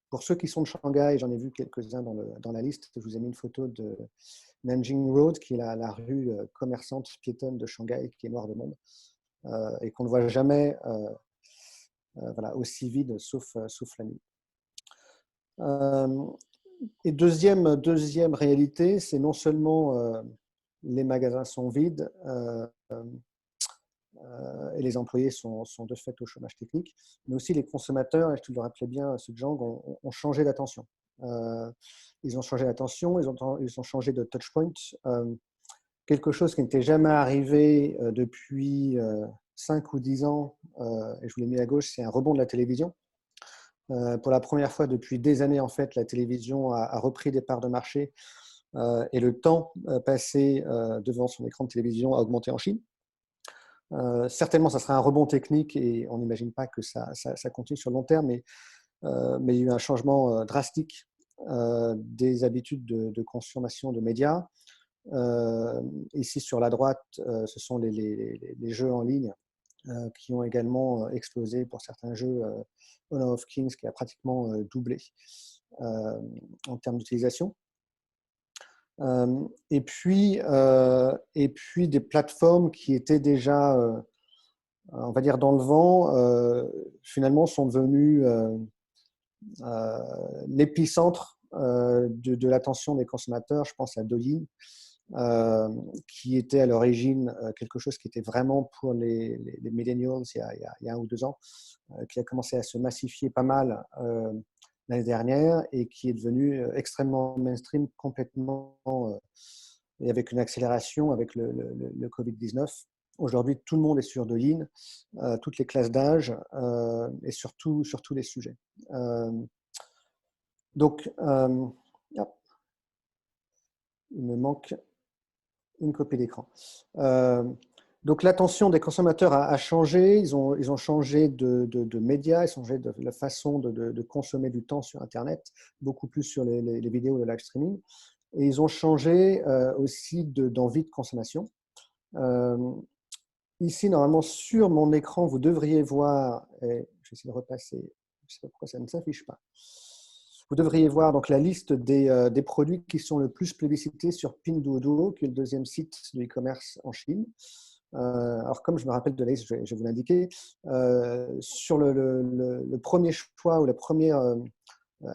Pour ceux qui sont de Shanghai, j'en ai vu quelques-uns dans la liste, je vous ai mis une photo de Nanjing Road, qui est la rue commerçante piétonne de Shanghai, qui est noire de monde, et qu'on ne voit jamais voilà, aussi vide, sauf la nuit. Et deuxième réalité, c'est non seulement les magasins sont vides et les employés sont de fait au chômage technique, mais aussi les consommateurs, et je te le rappelais bien, Sejong, ont changé d'attention. Ils ont changé d'attention, ils ont changé de touchpoint. Quelque chose qui n'était jamais arrivé depuis 5 ou 10 ans, et je vous l'ai mis à gauche, c'est un rebond de la télévision. Pour la première fois depuis des années, en fait, la télévision a repris des parts de marché et le temps passé devant son écran de télévision a augmenté en Chine. Certainement, ça sera un rebond technique et on n'imagine pas que ça continue sur le long terme, mais il y a eu un changement drastique des habitudes de consommation de médias. Ici, sur la droite, ce sont les jeux en ligne qui ont également explosé pour certains jeux. Honor of Kings qui a pratiquement doublé en termes d'utilisation. Et puis des plateformes qui étaient déjà, on va dire, dans le vent, finalement sont devenues l'épicentre de l'attention des consommateurs. Je pense à Douyin, qui était à l'origine quelque chose qui était vraiment pour les millennials il y a 1 ou 2 ans, qui a commencé à se massifier pas mal l'année dernière et qui est devenu extrêmement mainstream complètement et avec une accélération avec le Covid-19. Aujourd'hui, tout le monde est sur Douyin, toutes les classes d'âge et sur tous les sujets. Donc, il me manque une copie d'écran. Donc l'attention des consommateurs a changé, ils ont changé de médias, ils ont changé de la façon de consommer du temps sur Internet, beaucoup plus sur les vidéos de live streaming, et ils ont changé aussi d'envie de consommation. Ici, normalement, sur mon écran, vous devriez voir, et je vais essayer de repasser, je ne sais pas pourquoi ça ne s'affiche pas. Vous devriez voir donc la liste des produits qui sont le plus plébiscités sur Pinduoduo, qui est le deuxième site de e-commerce en Chine. Alors, comme je me rappelle de la liste, je vais vous l'indiquer. Sur le premier choix ou le premier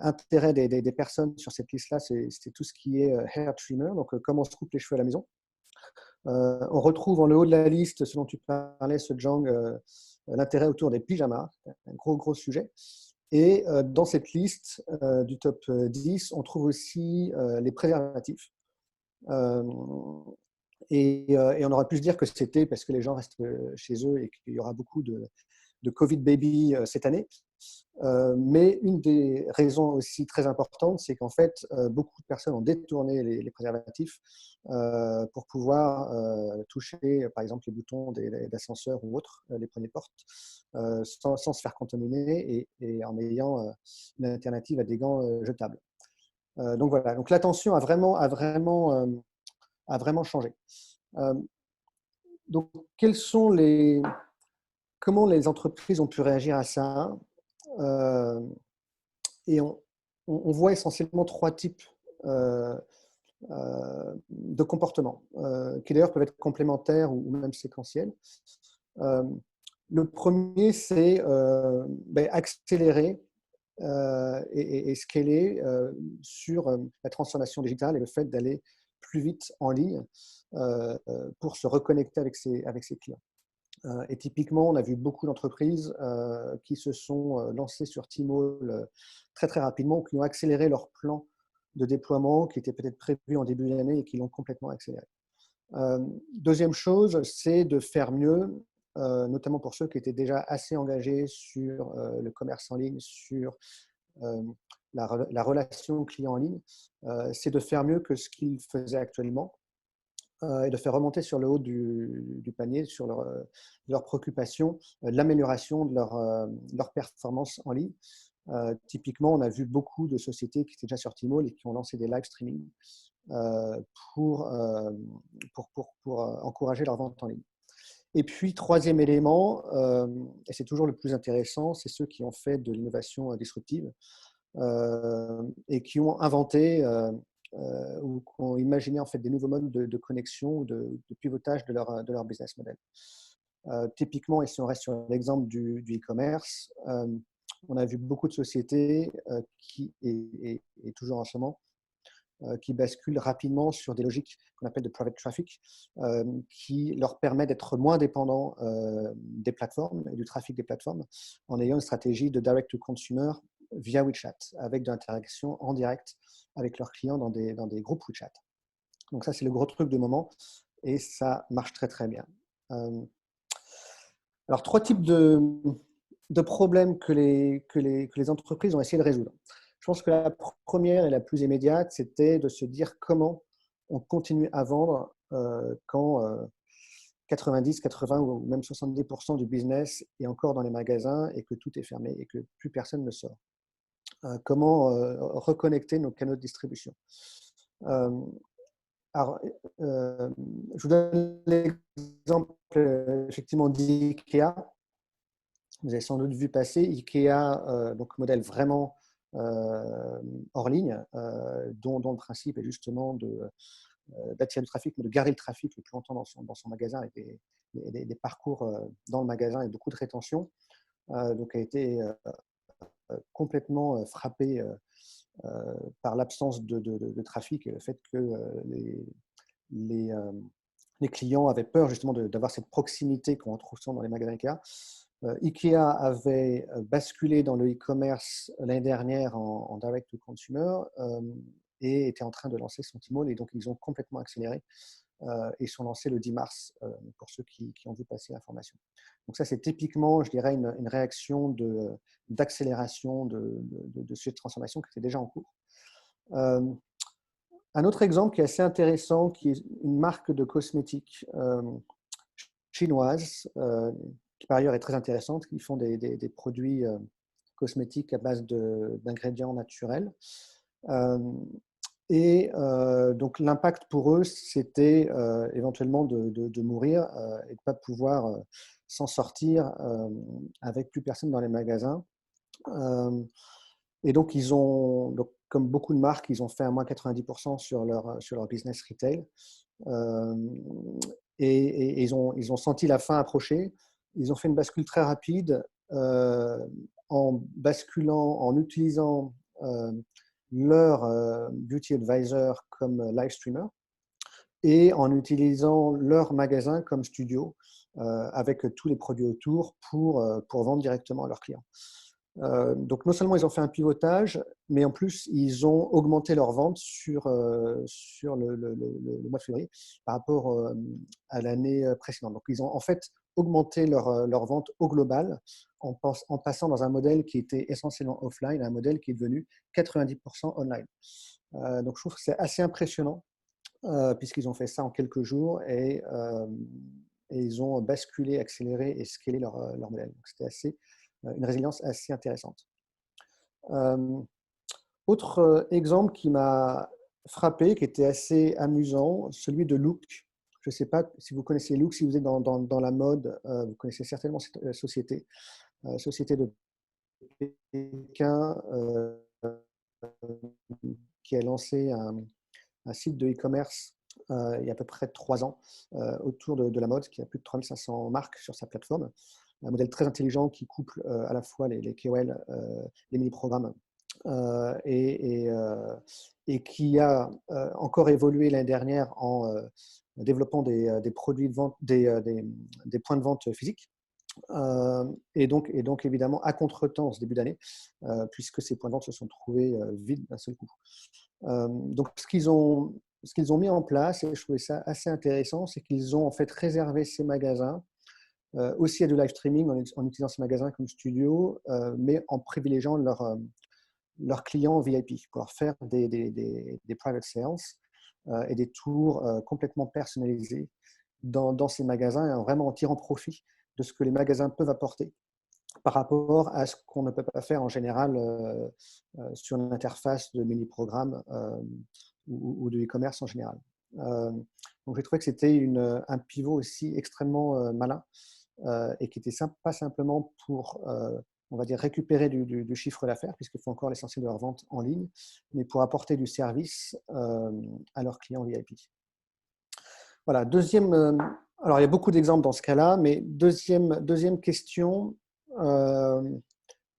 intérêt des personnes sur cette liste-là, c'était tout ce qui est hair trimmer, donc comment on se coupe les cheveux à la maison. On retrouve en haut de la liste, ce dont tu parlais, Sejong, l'intérêt autour des pyjamas, un gros sujet. Et dans cette liste du top 10, on trouve aussi les préservatifs. Et on aurait pu se dire que c'était parce que les gens restent chez eux et qu'il y aura beaucoup de Covid baby cette année. Mais une des raisons aussi très importantes, c'est qu'en fait, beaucoup de personnes ont détourné les préservatifs pour pouvoir toucher, par exemple, les boutons d'ascenseur ou autres, les premières portes, sans se faire contaminer et en ayant une alternative à des gants jetables. Donc voilà, donc l'attention a vraiment changé. Donc, comment les entreprises ont pu réagir à ça? Et on voit essentiellement 3 types de comportements, qui d'ailleurs peuvent être complémentaires ou même séquentiels. Le premier, c'est accélérer et scaler sur la transformation digitale et le fait d'aller plus vite en ligne pour se reconnecter avec ses clients. Et typiquement, on a vu beaucoup d'entreprises qui se sont lancées sur Tmall très rapidement, qui ont accéléré leur plan de déploiement qui était peut-être prévu en début d'année et qui l'ont complètement accéléré. Deuxième chose, c'est de faire mieux, notamment pour ceux qui étaient déjà assez engagés sur le commerce en ligne, sur la relation client en ligne, c'est de faire mieux que ce qu'ils faisaient actuellement et de faire remonter sur le haut du panier, sur leur préoccupation, l'amélioration de leur performance en ligne. Typiquement, on a vu beaucoup de sociétés qui étaient déjà sur Tmall et qui ont lancé des live streaming pour, encourager leur vente en ligne. Et puis, troisième élément, et c'est toujours le plus intéressant, c'est ceux qui ont fait de l'innovation disruptive et qui ont inventé ou qui ont imaginé en fait des nouveaux modes de connexion ou de pivotage de leur business model. Typiquement, et si on reste sur l'exemple du e-commerce, on a vu beaucoup de sociétés qui, et toujours en ce moment, qui basculent rapidement sur des logiques qu'on appelle de private traffic, qui leur permet d'être moins dépendants des plateformes et du trafic des plateformes en ayant une stratégie de direct to consumer via WeChat, avec de l'interaction en direct avec leurs clients dans des groupes WeChat. Donc ça, c'est le gros truc du moment et ça marche très, très bien. Alors, trois types de problèmes que les entreprises ont essayé de résoudre. Je pense que la première et la plus immédiate, c'était de se dire comment on continue à vendre quand 90, 80 ou même 70% du business est encore dans les magasins et que tout est fermé et que plus personne ne sort. Comment reconnecter nos canaux de distribution. Alors, je vous donne l'exemple effectivement d'IKEA. Vous avez sans doute vu passer IKEA, donc modèle vraiment hors ligne, dont le principe est justement d'attirer le trafic, mais de garer le trafic le plus longtemps dans son magasin avec des parcours dans le magasin et beaucoup de rétention. Donc a été complètement frappé par l'absence de trafic et le fait que les clients avaient peur justement d'avoir cette proximité qu'on retrouve souvent dans les magasins IKEA. IKEA avait basculé dans le e-commerce l'année dernière en direct to consumer et était en train de lancer son Tmall et donc ils ont complètement accéléré et sont lancés le 10 mars pour ceux qui ont vu passer l'information. Donc ça, c'est typiquement, je dirais, une réaction d'accélération de cette transformation qui était déjà en cours. Un autre exemple qui est assez intéressant, qui est une marque de cosmétiques chinoise, qui par ailleurs est très intéressante, qui font des produits cosmétiques à base d'ingrédients naturels. Donc l'impact pour eux, c'était éventuellement de mourir et de ne pas pouvoir s'en sortir avec plus personne dans les magasins. Et donc, comme beaucoup de marques, ils ont fait un moins 90% sur leur business retail. Et ils ont senti la fin approcher. Ils ont fait une bascule très rapide en utilisant leur beauty advisor comme live streamer et en utilisant leur magasin comme studio avec tous les produits autour pour vendre directement à leurs clients. Donc non seulement ils ont fait un pivotage, mais en plus ils ont augmenté leurs ventes sur le mois de février par rapport à l'année précédente. Donc ils ont en fait augmenté leurs ventes au global en passant dans un modèle qui était essentiellement offline à un modèle qui est devenu 90% online. Donc je trouve que c'est assez impressionnant puisqu'ils ont fait ça en quelques jours et ils ont basculé, accéléré et scalé leur modèle. Donc c'était une résilience assez intéressante. Autre exemple qui m'a frappé, qui était assez amusant, celui de Look. Je ne sais pas si vous connaissez Look, si vous êtes dans la mode, vous connaissez certainement cette société. Société de Pékin qui a lancé un site de e-commerce il y a à peu près 3 ans autour de la mode, qui a plus de 3500 marques sur sa plateforme. Un modèle très intelligent qui couple à la fois les KOL, les mini-programmes et qui a encore évolué l'année dernière en développant des produits de vente, des points de vente physiques. Et donc évidemment à contretemps ce début d'année, puisque ces points de vente se sont trouvés vides d'un seul coup. Donc ce qu'ils ont mis en place, et je trouvais ça assez intéressant, c'est qu'ils ont en fait réservé ces magasins aussi à du live streaming en utilisant ces magasins comme studio, mais en privilégiant leurs clients VIP pour leur faire des private sales et des tours complètement personnalisés dans ces magasins et vraiment en tirant profit de ce que les magasins peuvent apporter par rapport à ce qu'on ne peut pas faire en général sur une interface de mini-programme ou de e-commerce en général. Donc j'ai trouvé que c'était un pivot aussi extrêmement malin et qui était pas simplement pour, on va dire, récupérer du chiffre d'affaires, puisqu'ils font encore l'essentiel de leur vente en ligne, mais pour apporter du service à leurs clients VIP. Voilà, alors il y a beaucoup d'exemples dans ce cas-là, mais deuxième question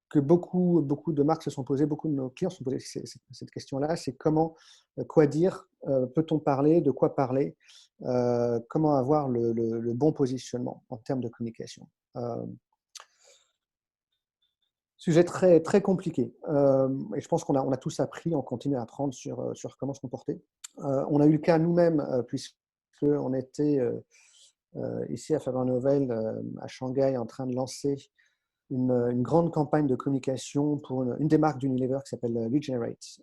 que beaucoup de marques se sont posées, beaucoup de nos clients se sont posés cette question-là, c'est quoi dire, peut-on parler, de quoi parler, comment avoir le bon positionnement en termes de communication. Sujet très, très compliqué. Et je pense qu'on a tous appris, on continue à apprendre sur comment se comporter. On a eu le cas nous-mêmes, puisqu'on était ici à Faber Novel, à Shanghai, en train de lancer une grande campagne de communication pour une des marques d'Unilever qui s'appelle Regenerate,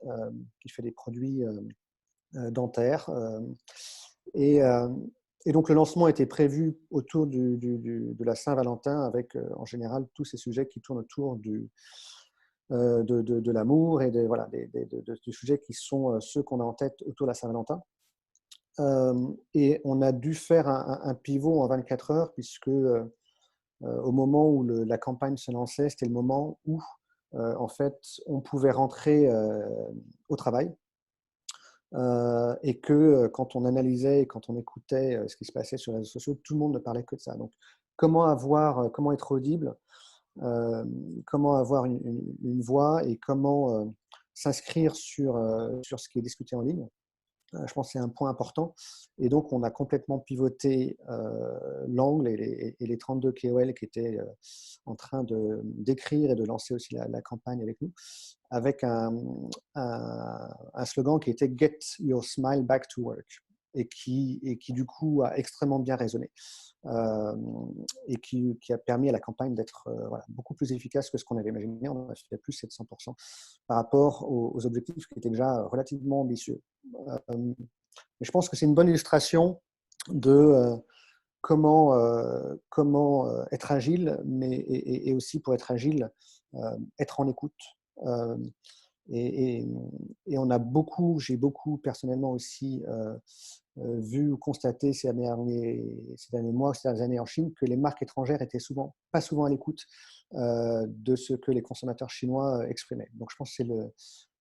qui fait des produits dentaires. Et donc, le lancement était prévu autour de la Saint-Valentin, avec en général tous ces sujets qui tournent autour de l'amour et des sujets qui sont ceux qu'on a en tête autour de la Saint-Valentin. Et on a dû faire un pivot en 24 heures, puisque au moment où la campagne se lançait, c'était le moment où en fait, on pouvait rentrer au travail. Et que quand on analysait et quand on écoutait ce qui se passait sur les réseaux sociaux, tout le monde ne parlait que de ça. Donc, comment être audible, comment avoir une voix et comment s'inscrire sur ce qui est discuté en ligne. Je pense que c'est un point important. Et donc, on a complètement pivoté l'angle et les 32 KOL qui étaient en train d'écrire et de lancer aussi la campagne avec nous, avec un slogan qui était « Get your smile back to work » et qui du coup a extrêmement bien résonné et qui a permis à la campagne d'être beaucoup plus efficace que ce qu'on avait imaginé. On a fait plus de 700% par rapport aux objectifs qui étaient déjà relativement ambitieux. Mais je pense que c'est une bonne illustration de comment être agile, et aussi pour être agile, être en écoute. Et j'ai beaucoup personnellement aussi vu ou constaté ces derniers mois, ces dernières années en Chine, que les marques étrangères étaient pas souvent à l'écoute de ce que les consommateurs chinois exprimaient. Donc je pense que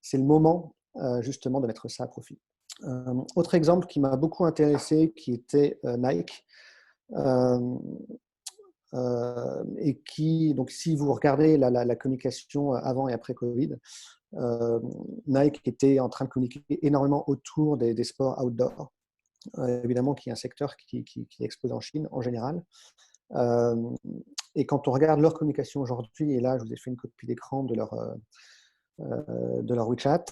c'est le moment justement de mettre ça à profit. Autre exemple qui m'a beaucoup intéressé, qui était Nike. Et donc si vous regardez la communication avant et après Covid, Nike était en train de communiquer énormément autour des sports outdoor, évidemment qui est un secteur qui explose en Chine en général. Et quand on regarde leur communication aujourd'hui, et là je vous ai fait une copie d'écran de leur WeChat,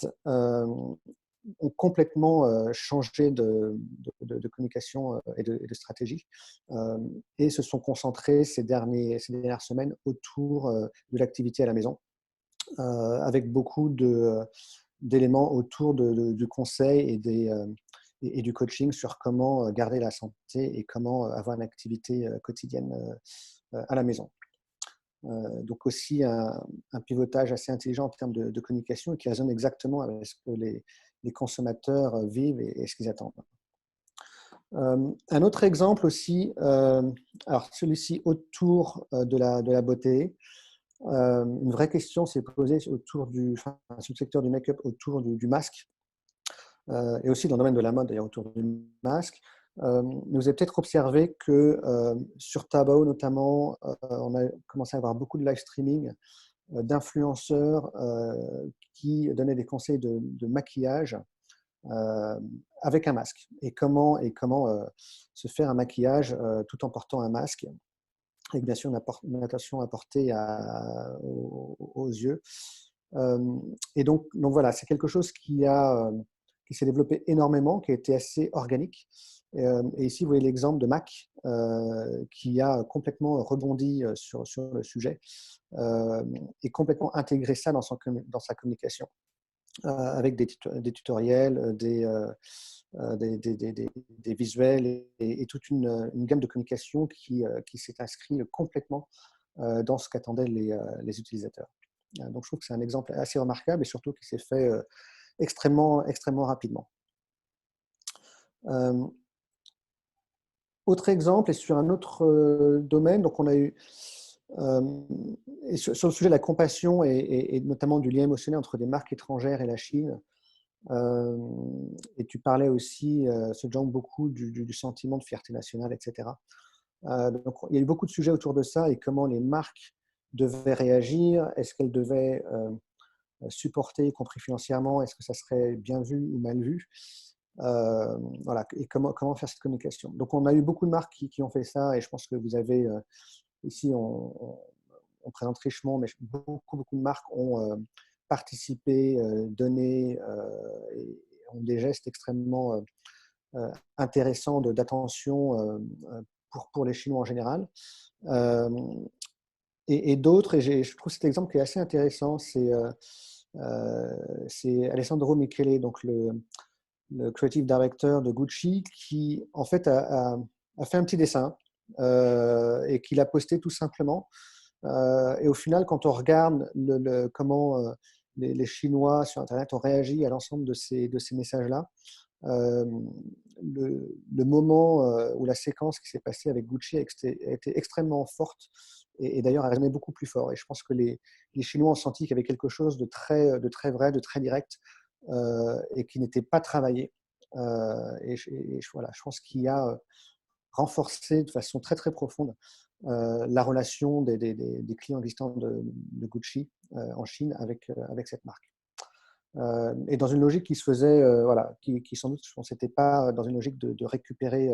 ont complètement changé de communication et de stratégie et se sont concentrés ces dernières semaines autour de l'activité à la maison, avec beaucoup d'éléments autour du conseil et du coaching sur comment garder la santé et comment avoir une activité quotidienne à la maison. Donc aussi un pivotage assez intelligent en termes de communication et qui résonne exactement avec ce que les consommateurs vivent et ce qu'ils attendent. Un autre exemple aussi, alors celui-ci autour de la beauté. Une vraie question s'est posée sur le secteur du make-up autour du masque et aussi dans le domaine de la mode d'ailleurs autour du masque. Vous avez peut-être observé que sur Taobao notamment, on a commencé à avoir beaucoup de live streaming d'influenceurs qui donnaient des conseils de maquillage avec un masque et comment se faire un maquillage tout en portant un masque, avec bien sûr une attention à porter aux yeux. Et donc voilà, c'est quelque chose qui s'est développé énormément, qui a été assez organique. Et ici, vous voyez l'exemple de MAC qui a complètement rebondi sur le sujet et complètement intégré ça dans sa communication avec des tutoriels, des visuels et toute une gamme de communication qui s'est inscrite complètement dans ce qu'attendaient les utilisateurs. Donc, je trouve que c'est un exemple assez remarquable et surtout qui s'est fait extrêmement, extrêmement rapidement. Autre exemple, et sur un autre domaine, donc on a eu, et sur le sujet de la compassion et notamment du lien émotionnel entre des marques étrangères et la Chine, et tu parlais aussi, ce genre beaucoup du sentiment de fierté nationale, etc. Donc, il y a eu beaucoup de sujets autour de ça et comment les marques devaient réagir. Est-ce qu'elles devaient supporter, y compris financièrement? Est-ce que ça serait bien vu ou mal vu? Voilà, et comment faire cette communication. Donc, on a eu beaucoup de marques qui ont fait ça et je pense que vous avez, ici, on présente richement, mais beaucoup de marques ont participé, donné et ont des gestes extrêmement intéressants d'attention pour les Chinois en général. Euh, et d'autres, et je trouve cet exemple qui est assez intéressant, c'est Alessandro Michele, donc le creative director de Gucci, qui en fait a fait un petit dessin et qu'il a posté tout simplement. Et au final, quand on regarde comment les Chinois sur Internet ont réagi à l'ensemble de ces messages-là, euh, le moment où la séquence qui s'est passée avec Gucci a été extrêmement forte et d'ailleurs a résonné beaucoup plus fort. Et je pense que les Chinois ont senti qu'il y avait quelque chose de très vrai, de très direct et qui n'était pas travaillé. Voilà, je pense qu'il y a renforcé de façon très profonde la relation des clients existants de Gucci en Chine avec cette marque. Et dans une logique qui se faisait, voilà, qui sans doute, je pense, n'était pas dans une logique de récupérer,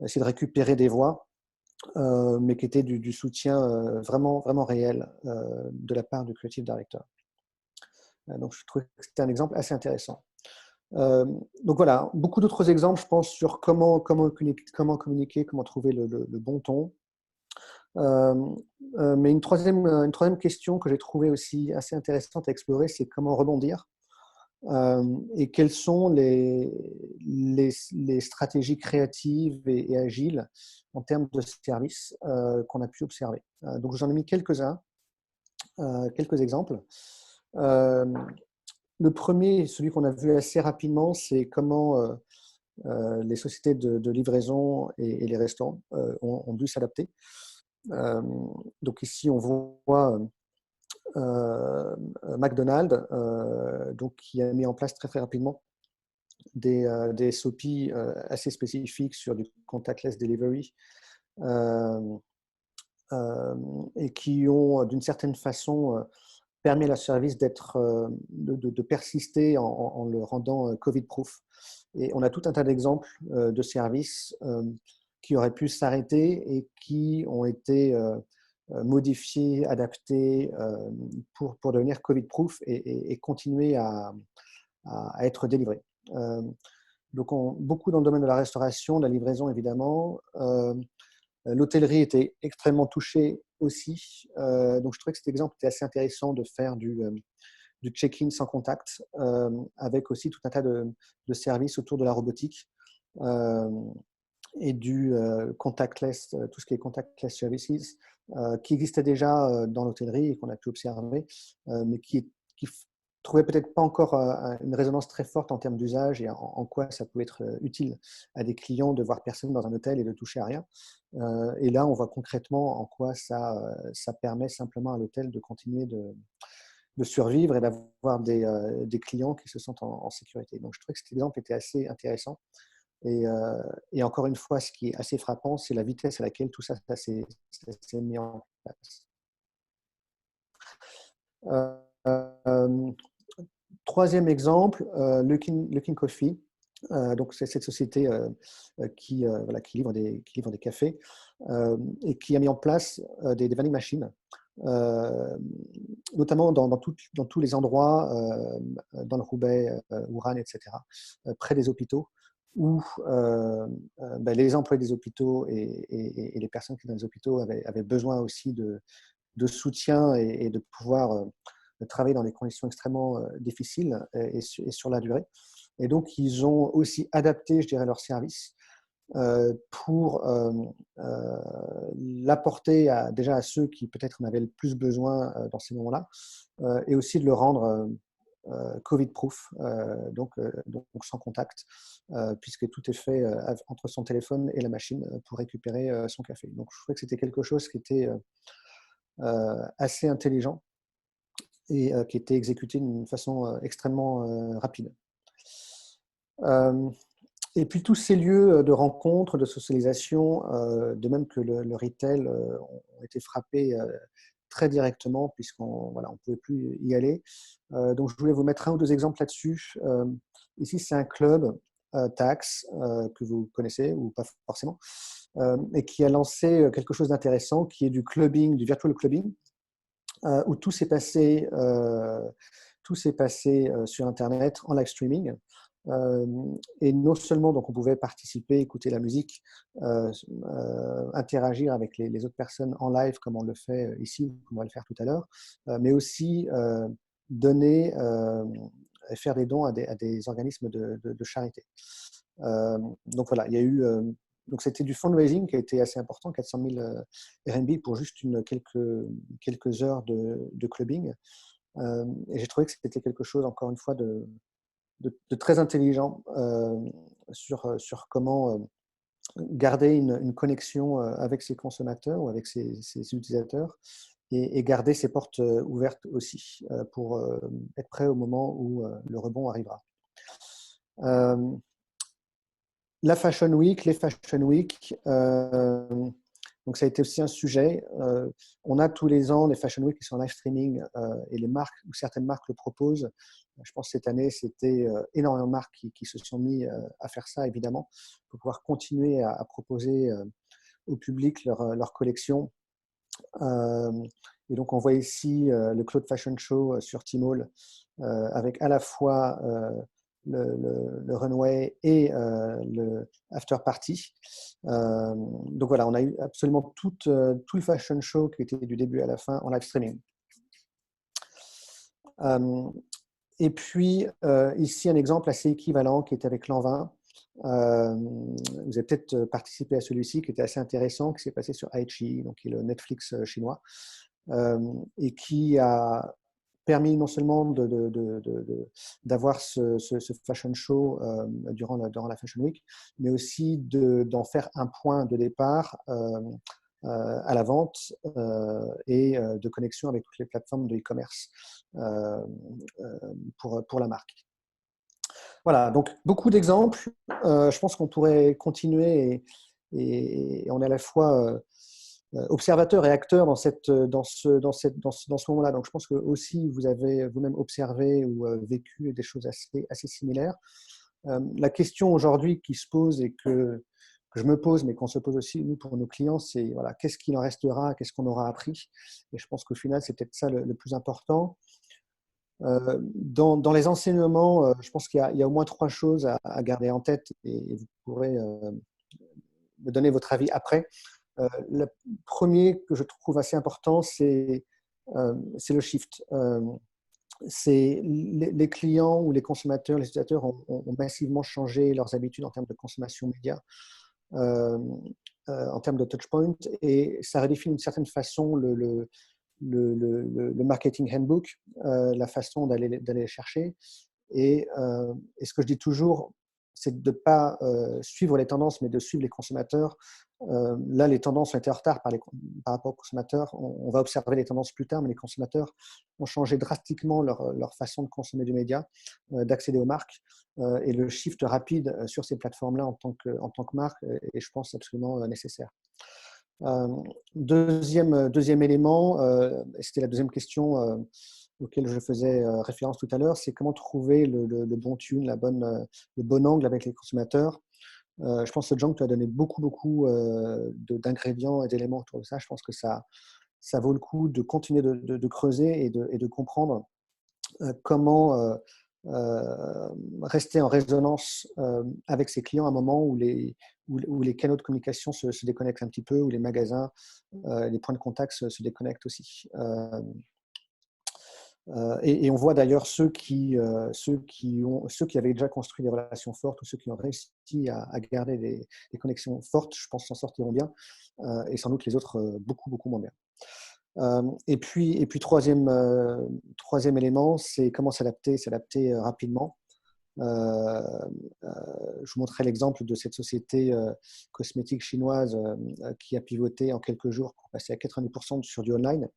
essayer de récupérer des voix, mais qui était du soutien vraiment réel de la part du creative director. Donc, je trouve que c'était un exemple assez intéressant. Donc voilà, beaucoup d'autres exemples, je pense, sur comment communiquer, comment trouver le bon ton. Mais une troisième question que j'ai trouvée aussi assez intéressante à explorer, c'est comment rebondir et quelles sont les stratégies créatives et agiles en termes de services qu'on a pu observer. Donc j'en ai mis quelques-uns, quelques exemples. Le premier, celui qu'on a vu assez rapidement, c'est comment les sociétés de livraison et les restaurants ont dû s'adapter. Donc ici, on voit McDonald's, donc, qui a mis en place très rapidement des SOP assez spécifiques sur du contactless delivery et qui ont d'une certaine façon permis à leur service de persister en le rendant Covid-proof. Et on a tout un tas d'exemples de services qui auraient pu s'arrêter et qui ont été modifiés, adaptés pour devenir Covid-proof et continuer à être délivrés. Donc, beaucoup dans le domaine de la restauration, de la livraison évidemment. L'hôtellerie était extrêmement touchée aussi. Donc, je trouvais que cet exemple était assez intéressant de faire du check-in sans contact, avec aussi tout un tas de services autour de la robotique et du contactless, tout ce qui est contactless services, qui existait déjà dans l'hôtellerie et qu'on a pu observer, mais qui trouvait peut-être pas encore une résonance très forte en termes d'usage et en quoi ça pouvait être utile à des clients de voir personne dans un hôtel et de toucher à rien. Et là, on voit concrètement en quoi ça permet simplement à l'hôtel de continuer de survivre et d'avoir des clients qui se sentent en sécurité. Donc, je trouvais que cet exemple était assez intéressant. Et encore une fois, ce qui est assez frappant, c'est la vitesse à laquelle tout ça s'est mis en place. Troisième exemple, Luckin Coffee. Donc, c'est cette société qui livre des cafés et qui a mis en place des vending machines, notamment dans tous les endroits, dans le Roubaix, Ouran, etc., près des hôpitaux, où les employés des hôpitaux et les personnes qui sont dans les hôpitaux avaient besoin aussi de soutien et de pouvoir travailler dans des conditions extrêmement difficiles et sur la durée. Et donc, ils ont aussi adapté, je dirais, leur service pour l'apporter déjà à ceux qui peut-être en avaient le plus besoin dans ces moments-là, et aussi de le rendre Covid-proof, donc sans contact, puisque tout est fait entre son téléphone et la machine pour récupérer son café. Donc je trouvais que c'était quelque chose qui était assez intelligent et qui était exécuté d'une façon extrêmement rapide. Et puis tous ces lieux de rencontre, de socialisation, de même que le retail, ont été frappés très directement puisqu'on voilà, on pouvait plus y aller. Donc je voulais vous mettre un ou deux exemples là-dessus. Ici, c'est un club, Tax, que vous connaissez ou pas forcément, et qui a lancé quelque chose d'intéressant, qui est du clubbing, du virtual clubbing, où tout s'est passé sur Internet en live streaming. Et non seulement donc on pouvait participer, écouter la musique, interagir avec les autres personnes en live comme on le fait ici, comme on va le faire tout à l'heure, mais aussi donner et faire des dons à des organismes de charité. Donc voilà, il y a eu donc c'était du fundraising qui a été assez important, 400 000 RMB pour juste quelques heures de clubbing. Et j'ai trouvé que c'était quelque chose, encore une fois, de très intelligent sur comment garder une connexion avec ses consommateurs ou avec ses utilisateurs et garder ses portes ouvertes aussi pour être prêt au moment où le rebond arrivera. La Fashion Week, les Fashion Week, donc ça a été aussi un sujet. On a tous les ans les Fashion Week qui sont en live streaming et les marques, ou certaines marques le proposent. Je pense que cette année, c'était énormément de marques qui se sont mis à faire ça, évidemment, pour pouvoir continuer à proposer au public leur collection. Et donc, on voit ici le Cloud Fashion Show sur Tmall avec à la fois le runway et le after party. Donc voilà, on a eu absolument tout le fashion show qui était du début à la fin en live streaming. Et puis ici un exemple assez équivalent qui est avec l'An20. Vous avez peut-être participé à celui-ci qui était assez intéressant, qui s'est passé sur iQIYI, donc qui est le Netflix chinois, et qui a permis non seulement d'avoir ce fashion show durant la Fashion Week, mais aussi d'en faire un point de départ à la vente et de connexion avec toutes les plateformes de e-commerce pour la marque. Voilà, donc beaucoup d'exemples. Je pense qu'on pourrait continuer et on est à la fois observateur et acteur dans ce moment-là. Donc, je pense que aussi vous avez vous-même observé ou vécu des choses assez similaires. La question aujourd'hui qui se pose et que je me pose, mais qu'on se pose aussi nous pour nos clients, c'est voilà, qu'est-ce qu'il en restera, qu'est-ce qu'on aura appris. Et je pense qu'au final, c'est peut-être ça le plus important. Dans les enseignements, je pense qu'il y a au moins 3 choses à garder en tête et vous pourrez me donner votre avis après. Le premier que je trouve assez important, c'est le shift. Les clients ou les consommateurs, les utilisateurs ont massivement changé leurs habitudes en termes de consommation média, en termes de touchpoint, et ça redéfinit d'une certaine façon le marketing handbook, la façon d'aller les chercher. Et ce que je dis toujours, c'est de ne pas suivre les tendances, mais de suivre les consommateurs. Là, les tendances ont été en retard par rapport aux consommateurs. On va observer les tendances plus tard, mais les consommateurs ont changé drastiquement leur façon de consommer du média, d'accéder aux marques. Et le shift rapide sur ces plateformes-là en tant que marque est, je pense, absolument nécessaire. Deuxième élément, et c'était la deuxième question auquel je faisais référence tout à l'heure, c'est comment trouver le bon tune, le bon angle avec les consommateurs. Je pense que Jean, tu as donné beaucoup d'ingrédients et d'éléments autour de ça. Je pense que ça vaut le coup de continuer de creuser et de comprendre comment rester en résonance avec ses clients à un moment où les canaux de communication se déconnectent un petit peu, où les magasins, les points de contact se déconnectent aussi. Et on voit d'ailleurs ceux qui avaient déjà construit des relations fortes ou ceux qui ont réussi à garder des connexions fortes, je pense, s'en sortiront bien, et sans doute les autres beaucoup moins bien. Et puis troisième élément, c'est comment s'adapter rapidement. Je vous montrerai l'exemple de cette société cosmétique chinoise qui a pivoté en quelques jours pour passer à 90% sur du online,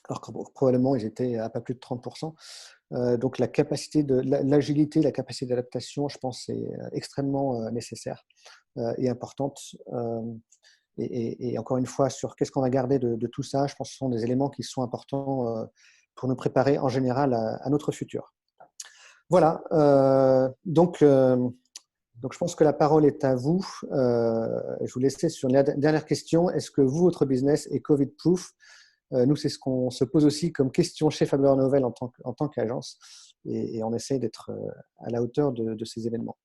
alors que probablement ils étaient à pas plus de 30%. Donc l'agilité, la capacité d'adaptation, je pense, est extrêmement nécessaire et importante. Et encore une fois, sur qu'est-ce qu'on va garder de tout ça, je pense que ce sont des éléments qui sont importants pour nous préparer en général à notre futur. Voilà, donc je pense que la parole est à vous. Je vous laisse sur la dernière question. Est-ce que vous, votre business est Covid-proof? Nous, c'est ce qu'on se pose aussi comme question chez Faber Novel en tant qu'agence. Et on essaie d'être à la hauteur de ces événements.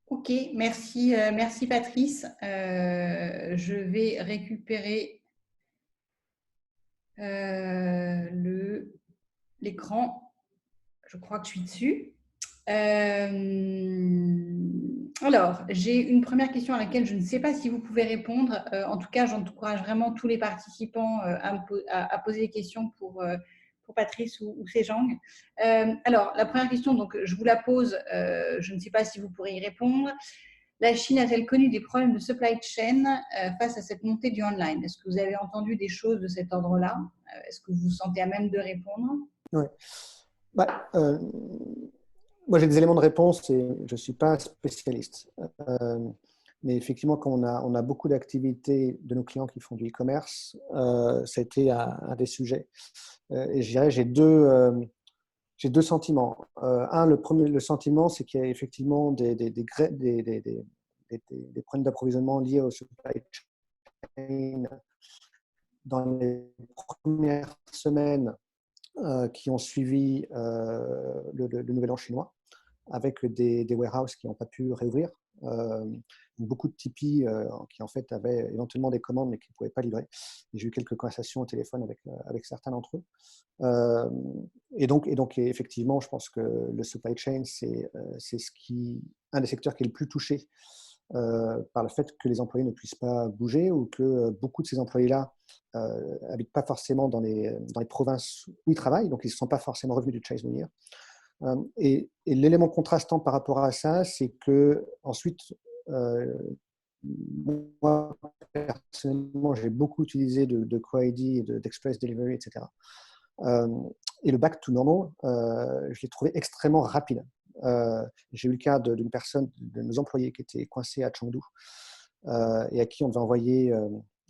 Ok, merci Patrice. Je vais récupérer l'écran. Je crois que je suis dessus. Alors, j'ai une première question à laquelle je ne sais pas si vous pouvez répondre. En tout cas, j'encourage vraiment tous les participants à poser des questions pour Patrice ou Sejong. Alors, la première question, donc, je vous la pose. Je ne sais pas si vous pourrez y répondre. La Chine a-t-elle connu des problèmes de supply chain face à cette montée du online? Est-ce que vous avez entendu des choses de cet ordre-là? Est-ce que vous vous sentez à même de répondre? Oui. Moi, j'ai des éléments de réponse et je ne suis pas spécialiste. Mais effectivement, quand on a beaucoup d'activités de nos clients qui font du e-commerce, ça a été un des sujets. Et je dirais, j'ai deux sentiments. Le sentiment, c'est qu'il y a effectivement des problèmes d'approvisionnement liés au supply chain dans les premières semaines qui ont suivi le Nouvel An chinois, avec des warehouses qui n'ont pas pu réouvrir. Beaucoup de Tipeee qui en fait avaient éventuellement des commandes mais qui ne pouvaient pas livrer. J'ai eu quelques conversations au téléphone avec certains d'entre eux. Et donc effectivement, je pense que le supply chain, c'est un des secteurs qui est le plus touché par le fait que les employés ne puissent pas bouger ou que beaucoup de ces employés-là n'habitent pas forcément dans les provinces où ils travaillent, donc ils ne sont pas forcément revenus du Chinese New Year. Et l'élément contrastant par rapport à ça, c'est que ensuite, moi, personnellement, j'ai beaucoup utilisé de Coid, d'Express Delivery, etc. Et le back to normal, je l'ai trouvé extrêmement rapide. J'ai eu le cas d'une personne, de nos employés qui était coincé à Chengdu et à qui on devait envoyer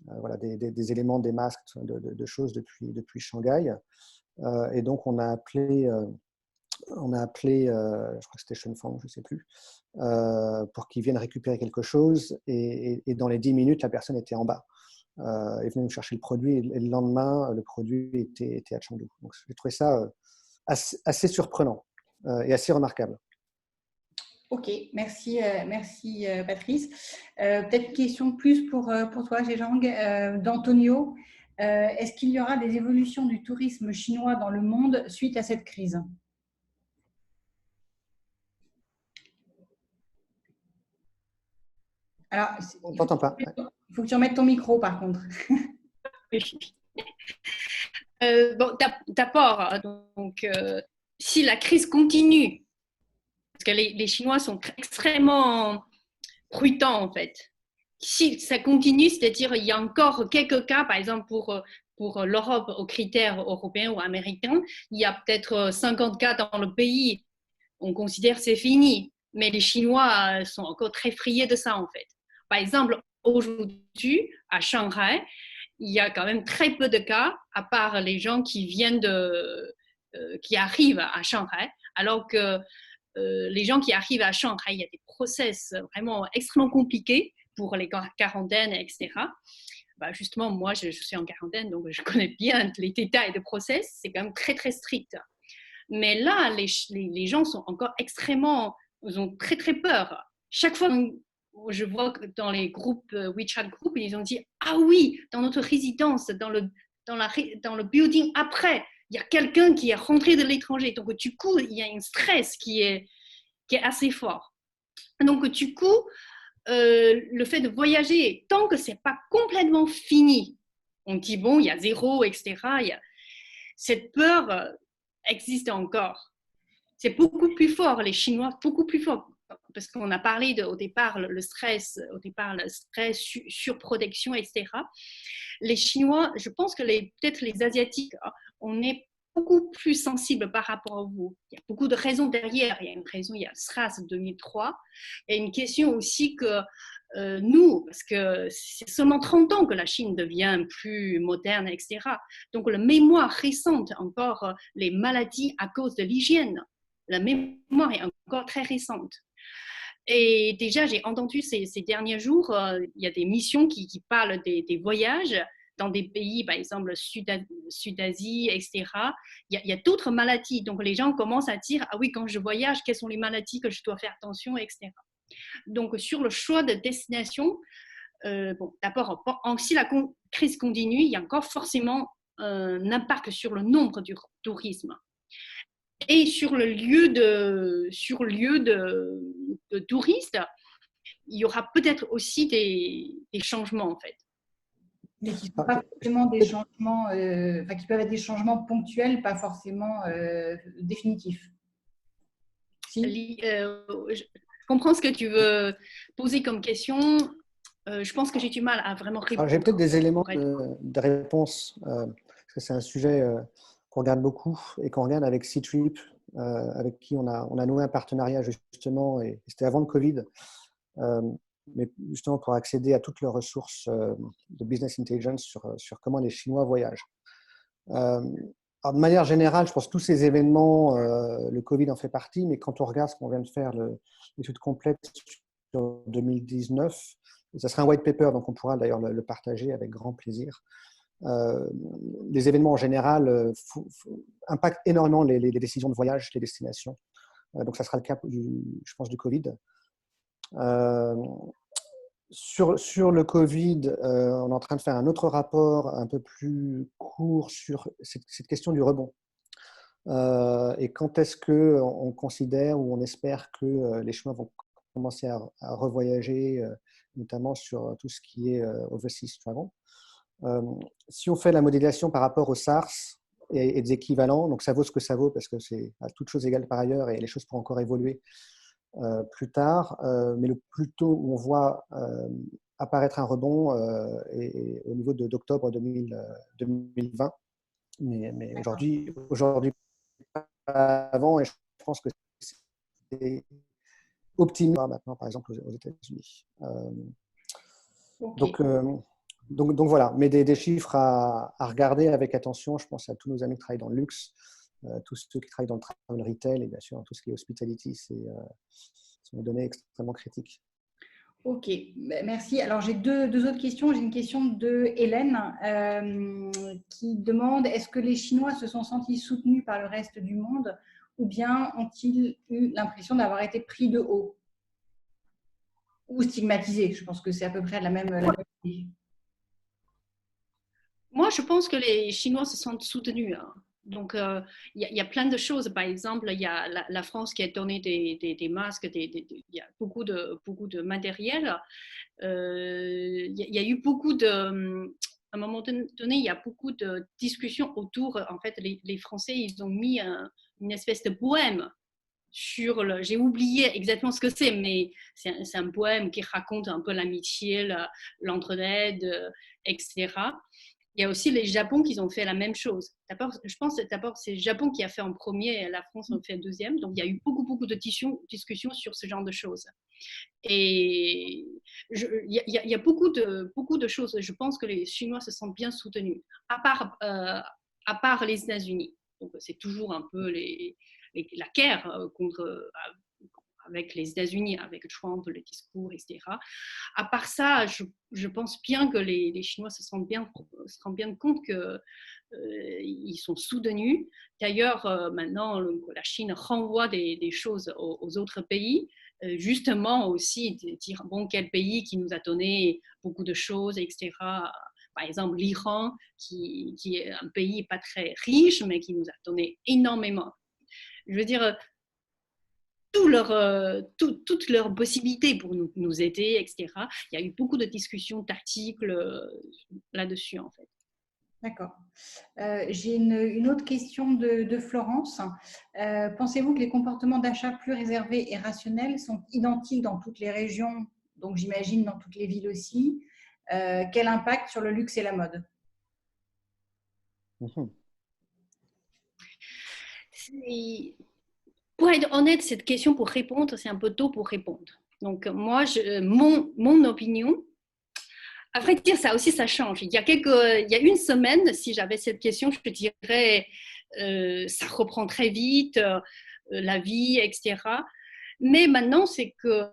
des éléments, des masques, de choses depuis Shanghai. Et donc, on a appelé, je crois que c'était Shenfang, je ne sais plus, pour qu'ils viennent récupérer quelque chose. Et dans les 10 minutes, la personne était en bas. Ils venaient nous chercher le produit et le lendemain, le produit était à Chengdu. Donc, j'ai trouvé ça assez surprenant et assez remarquable. Ok, merci Patrice. Peut-être une question plus pour toi, Sejong, d'Antonio. Est-ce qu'il y aura des évolutions du tourisme chinois dans le monde suite à cette crise? Alors, on ne t'entend pas. Il faut que tu remettes ton micro, par contre. D'abord, donc, si la crise continue, parce que les Chinois sont extrêmement prudents, en fait. Si ça continue, c'est-à-dire il y a encore quelques cas, par exemple pour l'Europe aux critères européens ou américains, il y a peut-être 50 cas dans le pays. On considère que c'est fini. Mais les Chinois sont encore très friés de ça, en fait. Par exemple, aujourd'hui, à Shanghai, il y a quand même très peu de cas, à part les gens qui qui arrivent à Shanghai, alors que les gens qui arrivent à Shanghai, il y a des process vraiment extrêmement compliqués pour les quarantaines, etc. Justement, moi, je suis en quarantaine, donc je connais bien les détails de process. C'est quand même très, très strict. Mais là, les gens sont encore ils ont très, très peur. Chaque fois je vois que dans les groupes WeChat Group, ils ont dit « Ah oui, dans notre résidence, dans le building après, il y a quelqu'un qui est rentré de l'étranger. » Donc, du coup, il y a un stress qui est assez fort. Donc, du coup, le fait de voyager, tant que ce n'est pas complètement fini, on dit bon, il y a zéro, etc. Cette peur existe encore. C'est beaucoup plus fort, les Chinois, beaucoup plus fort. Parce qu'on a parlé au départ, le stress, surprotection, etc. Les Chinois, je pense que peut-être les Asiatiques, on est beaucoup plus sensible par rapport à vous. Il y a beaucoup de raisons derrière. Il y a une raison, il y a le SRAS 2003. Il y a une question aussi que nous, parce que c'est seulement 30 ans que la Chine devient plus moderne, etc. Donc, la mémoire récente, encore les maladies à cause de l'hygiène, la mémoire est encore très récente. Et déjà, j'ai entendu ces derniers jours, il y a des missions qui parlent des voyages dans des pays, par exemple, Sud-Asie, etc. Il y a d'autres maladies. Donc, les gens commencent à dire, ah oui, quand je voyage, quelles sont les maladies que je dois faire attention, etc. Donc, sur le choix de destination, bon, d'abord, si la crise continue, il y a encore forcément un impact sur le nombre du tourisme. Et sur le lieu de touristes, il y aura peut-être aussi des changements, en fait. Mais qui ne sont pas forcément des changements, qui peuvent être des changements ponctuels, pas forcément définitifs. Si. Je comprends ce que tu veux poser comme question. Je pense que j'ai du mal à vraiment répondre. J'ai peut-être des éléments de réponse, parce que c'est un sujet qu'on regarde beaucoup et qu'on regarde avec Ctrip, avec qui on a noué un partenariat justement, et c'était avant le Covid, mais justement pour accéder à toutes leurs ressources de business intelligence sur comment les Chinois voyagent. Alors, de manière générale, je pense que tous ces événements, le Covid en fait partie, mais quand on regarde ce qu'on vient de faire, l'étude complète sur 2019, et ça sera un white paper, donc on pourra d'ailleurs le partager avec grand plaisir. Les événements en général impactent énormément les décisions de voyage, les destinations. Donc ça sera le cas, je pense, du Covid. Sur le Covid, on est en train de faire un autre rapport un peu plus court sur cette question du rebond. Et quand est-ce qu'on considère ou on espère que les Chinois vont commencer à revoyager, notamment sur tout ce qui est overseas travel. Si on fait la modélisation par rapport au SARS et des équivalents, donc ça vaut ce que ça vaut parce que c'est à toutes choses égales par ailleurs et les choses pourront encore évoluer plus tard, mais le plus tôt où on voit apparaître un rebond est au niveau d'octobre 2020, mais aujourd'hui pas avant, et je pense que c'est optimiste maintenant, par exemple aux États-Unis. Okay. Donc voilà, mais des chiffres à regarder avec attention. Je pense à tous nos amis qui travaillent dans le luxe, tous ceux qui travaillent dans le travel retail et bien sûr tout ce qui est hospitality, c'est des données extrêmement critiques. Ok, merci. Alors j'ai deux autres questions. J'ai une question de Hélène qui demande: est-ce que les Chinois se sont sentis soutenus par le reste du monde ou bien ont-ils eu l'impression d'avoir été pris de haut ou stigmatisés? Je pense que c'est à peu près la même idée. Moi, je pense que les Chinois se sentent soutenus. Hein. Donc, il y a plein de choses. Par exemple, il y a la France qui a donné des masques, il y a beaucoup de matériel. Il y a eu beaucoup de... À un moment donné, il y a beaucoup de discussions autour. En fait, les Français, ils ont mis une espèce de poème sur le... J'ai oublié exactement ce que c'est, mais c'est un poème qui raconte un peu l'amitié, l'entraide, etc. Il y a aussi les Japon qui ont fait la même chose. Je pense que c'est le Japon qui a fait en premier et la France a fait deuxième. Donc, il y a eu beaucoup de discussions sur ce genre de choses. Et il y a beaucoup de choses. Je pense que les Chinois se sentent bien soutenus, à part les États-Unis. Donc, c'est toujours un peu la guerre avec les États-Unis, avec Trump, le discours, etc. À part ça, je pense bien que les Chinois se rendent bien compte qu'ils sont soutenus. D'ailleurs, maintenant, la Chine renvoie des choses aux autres pays, justement aussi de dire, bon, quel pays qui nous a donné beaucoup de choses, etc. Par exemple, l'Iran, qui est un pays pas très riche, mais qui nous a donné énormément. Je veux dire, toutes leurs possibilités pour nous aider, etc. Il y a eu beaucoup de discussions, d'articles là-dessus, en fait. D'accord. J'ai une autre question de Florence. Pensez-vous que les comportements d'achat plus réservés et rationnels sont identiques dans toutes les régions, donc j'imagine dans toutes les villes aussi? Quel impact sur le luxe et la mode? Pour être honnête, cette question pour répondre, c'est un peu tôt pour répondre. Donc, moi, mon opinion, à vrai dire, ça aussi, ça change. Il y a une semaine, si j'avais cette question, je te dirais, ça reprend très vite, la vie, etc. Mais maintenant, c'est que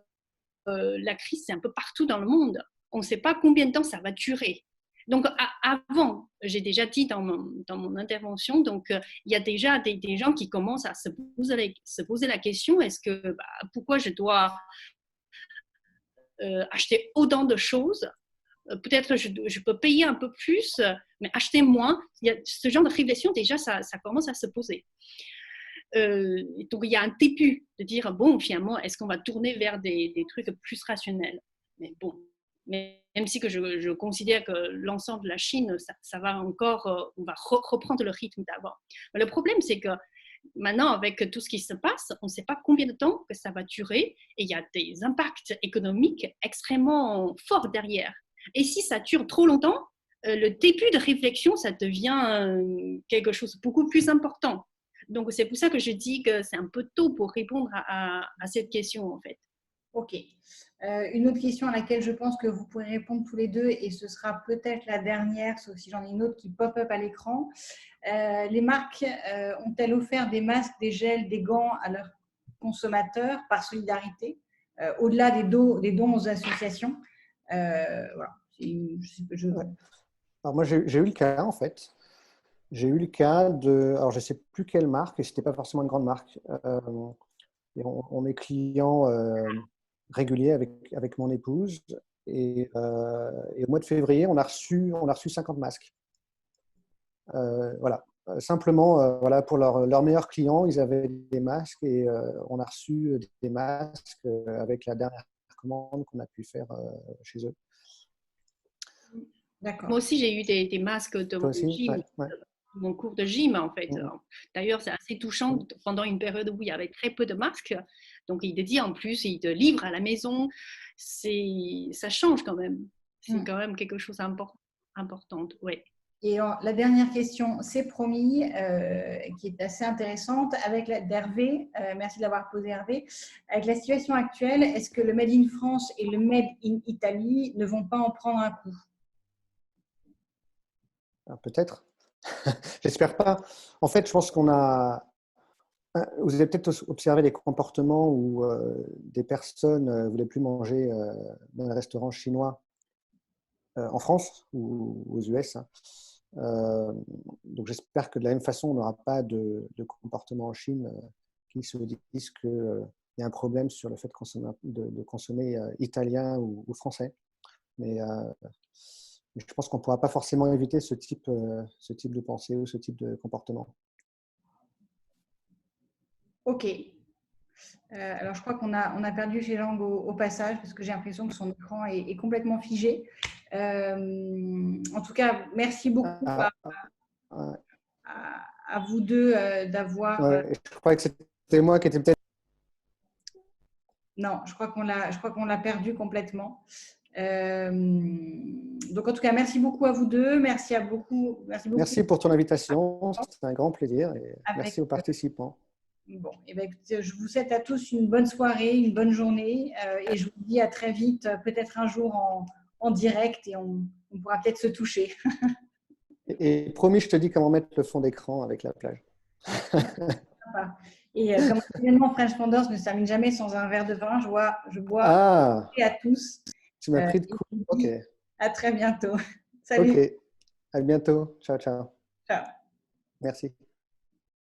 la crise, c'est un peu partout dans le monde. On ne sait pas combien de temps ça va durer. Donc, avant, j'ai déjà dit dans mon intervention, donc il y a déjà des gens qui commencent à se poser la question, pourquoi je dois acheter autant de choses? Peut-être je peux payer un peu plus, mais acheter moins. Il y a ce genre de réflexion, déjà, ça commence à se poser. Donc, il y a un début de dire, bon, finalement, est-ce qu'on va tourner vers des trucs plus rationnels? Mais bon, même si que je considère que l'ensemble de la Chine, ça va encore, on va reprendre le rythme d'avant. Mais le problème, c'est que maintenant, avec tout ce qui se passe, on ne sait pas combien de temps que ça va durer et il y a des impacts économiques extrêmement forts derrière. Et si ça dure trop longtemps, le début de réflexion, ça devient quelque chose de beaucoup plus important. Donc, c'est pour ça que je dis que c'est un peu tôt pour répondre à cette question, en fait. Ok. Une autre question à laquelle je pense que vous pourrez répondre tous les deux, et ce sera peut-être la dernière, sauf si j'en ai une autre qui pop-up à l'écran. Les marques ont-elles offert des masques, des gels, des gants à leurs consommateurs par solidarité, au-delà des dons aux associations? Voilà. Alors moi, j'ai eu le cas, en fait. J'ai eu le cas de… Alors, je ne sais plus quelle marque, et ce n'était pas forcément une grande marque. Et on est client régulier avec mon épouse. Et au mois de février, on a reçu 50 masques. Voilà. Simplement, voilà, pour leurs meilleurs clients, ils avaient des masques et on a reçu des masques avec la dernière commande qu'on a pu faire chez eux. Moi aussi, j'ai eu des masques de mon gym, mon cours de gym, en fait. D'ailleurs, c'est assez touchant pendant une période où il y avait très peu de masques. Donc, il te dit en plus, il te livre à la maison. Ça change quand même. C'est quand même quelque chose d'important. Ouais. Et la dernière question, c'est promis, qui est assez intéressante, d'Hervé. Merci de l'avoir posé, Hervé. Avec la situation actuelle, est-ce que le Made in France et le Made in Italy ne vont pas en prendre un coup? Peut-être. J'espère pas. En fait, je pense qu'on a… Vous avez peut-être observé des comportements où des personnes ne voulaient plus manger dans les restaurants chinois en France ou aux US. Donc, j'espère que de la même façon, on n'aura pas de comportement en Chine qui se disent qu'il y a un problème sur le fait de consommer italien ou français. Mais je pense qu'on ne pourra pas forcément éviter ce type de pensée ou ce type de comportement. Ok. Alors, je crois qu'on a perdu Gélang au passage parce que j'ai l'impression que son écran est complètement figé. En tout cas, merci beaucoup à vous deux d'avoir… je crois que c'était moi qui étais peut-être… Non, je crois qu'on l'a perdu complètement. Donc, en tout cas, merci beaucoup à vous deux. Merci beaucoup. Merci pour ton invitation. C'était un grand plaisir. Et merci aux participants. Bon, et bien, écoutez, je vous souhaite à tous une bonne soirée, une bonne journée. Et je vous dis à très vite, peut-être un jour en direct et on pourra peut-être se toucher. Et promis, je te dis comment mettre le fond d'écran avec la plage. Et comme l'événement French Founders ne se termine jamais sans un verre de vin, je bois et à tous. Tu m'as pris de court. Ok. À très bientôt. Salut. Ok. À bientôt. Ciao, ciao. Ciao. Merci.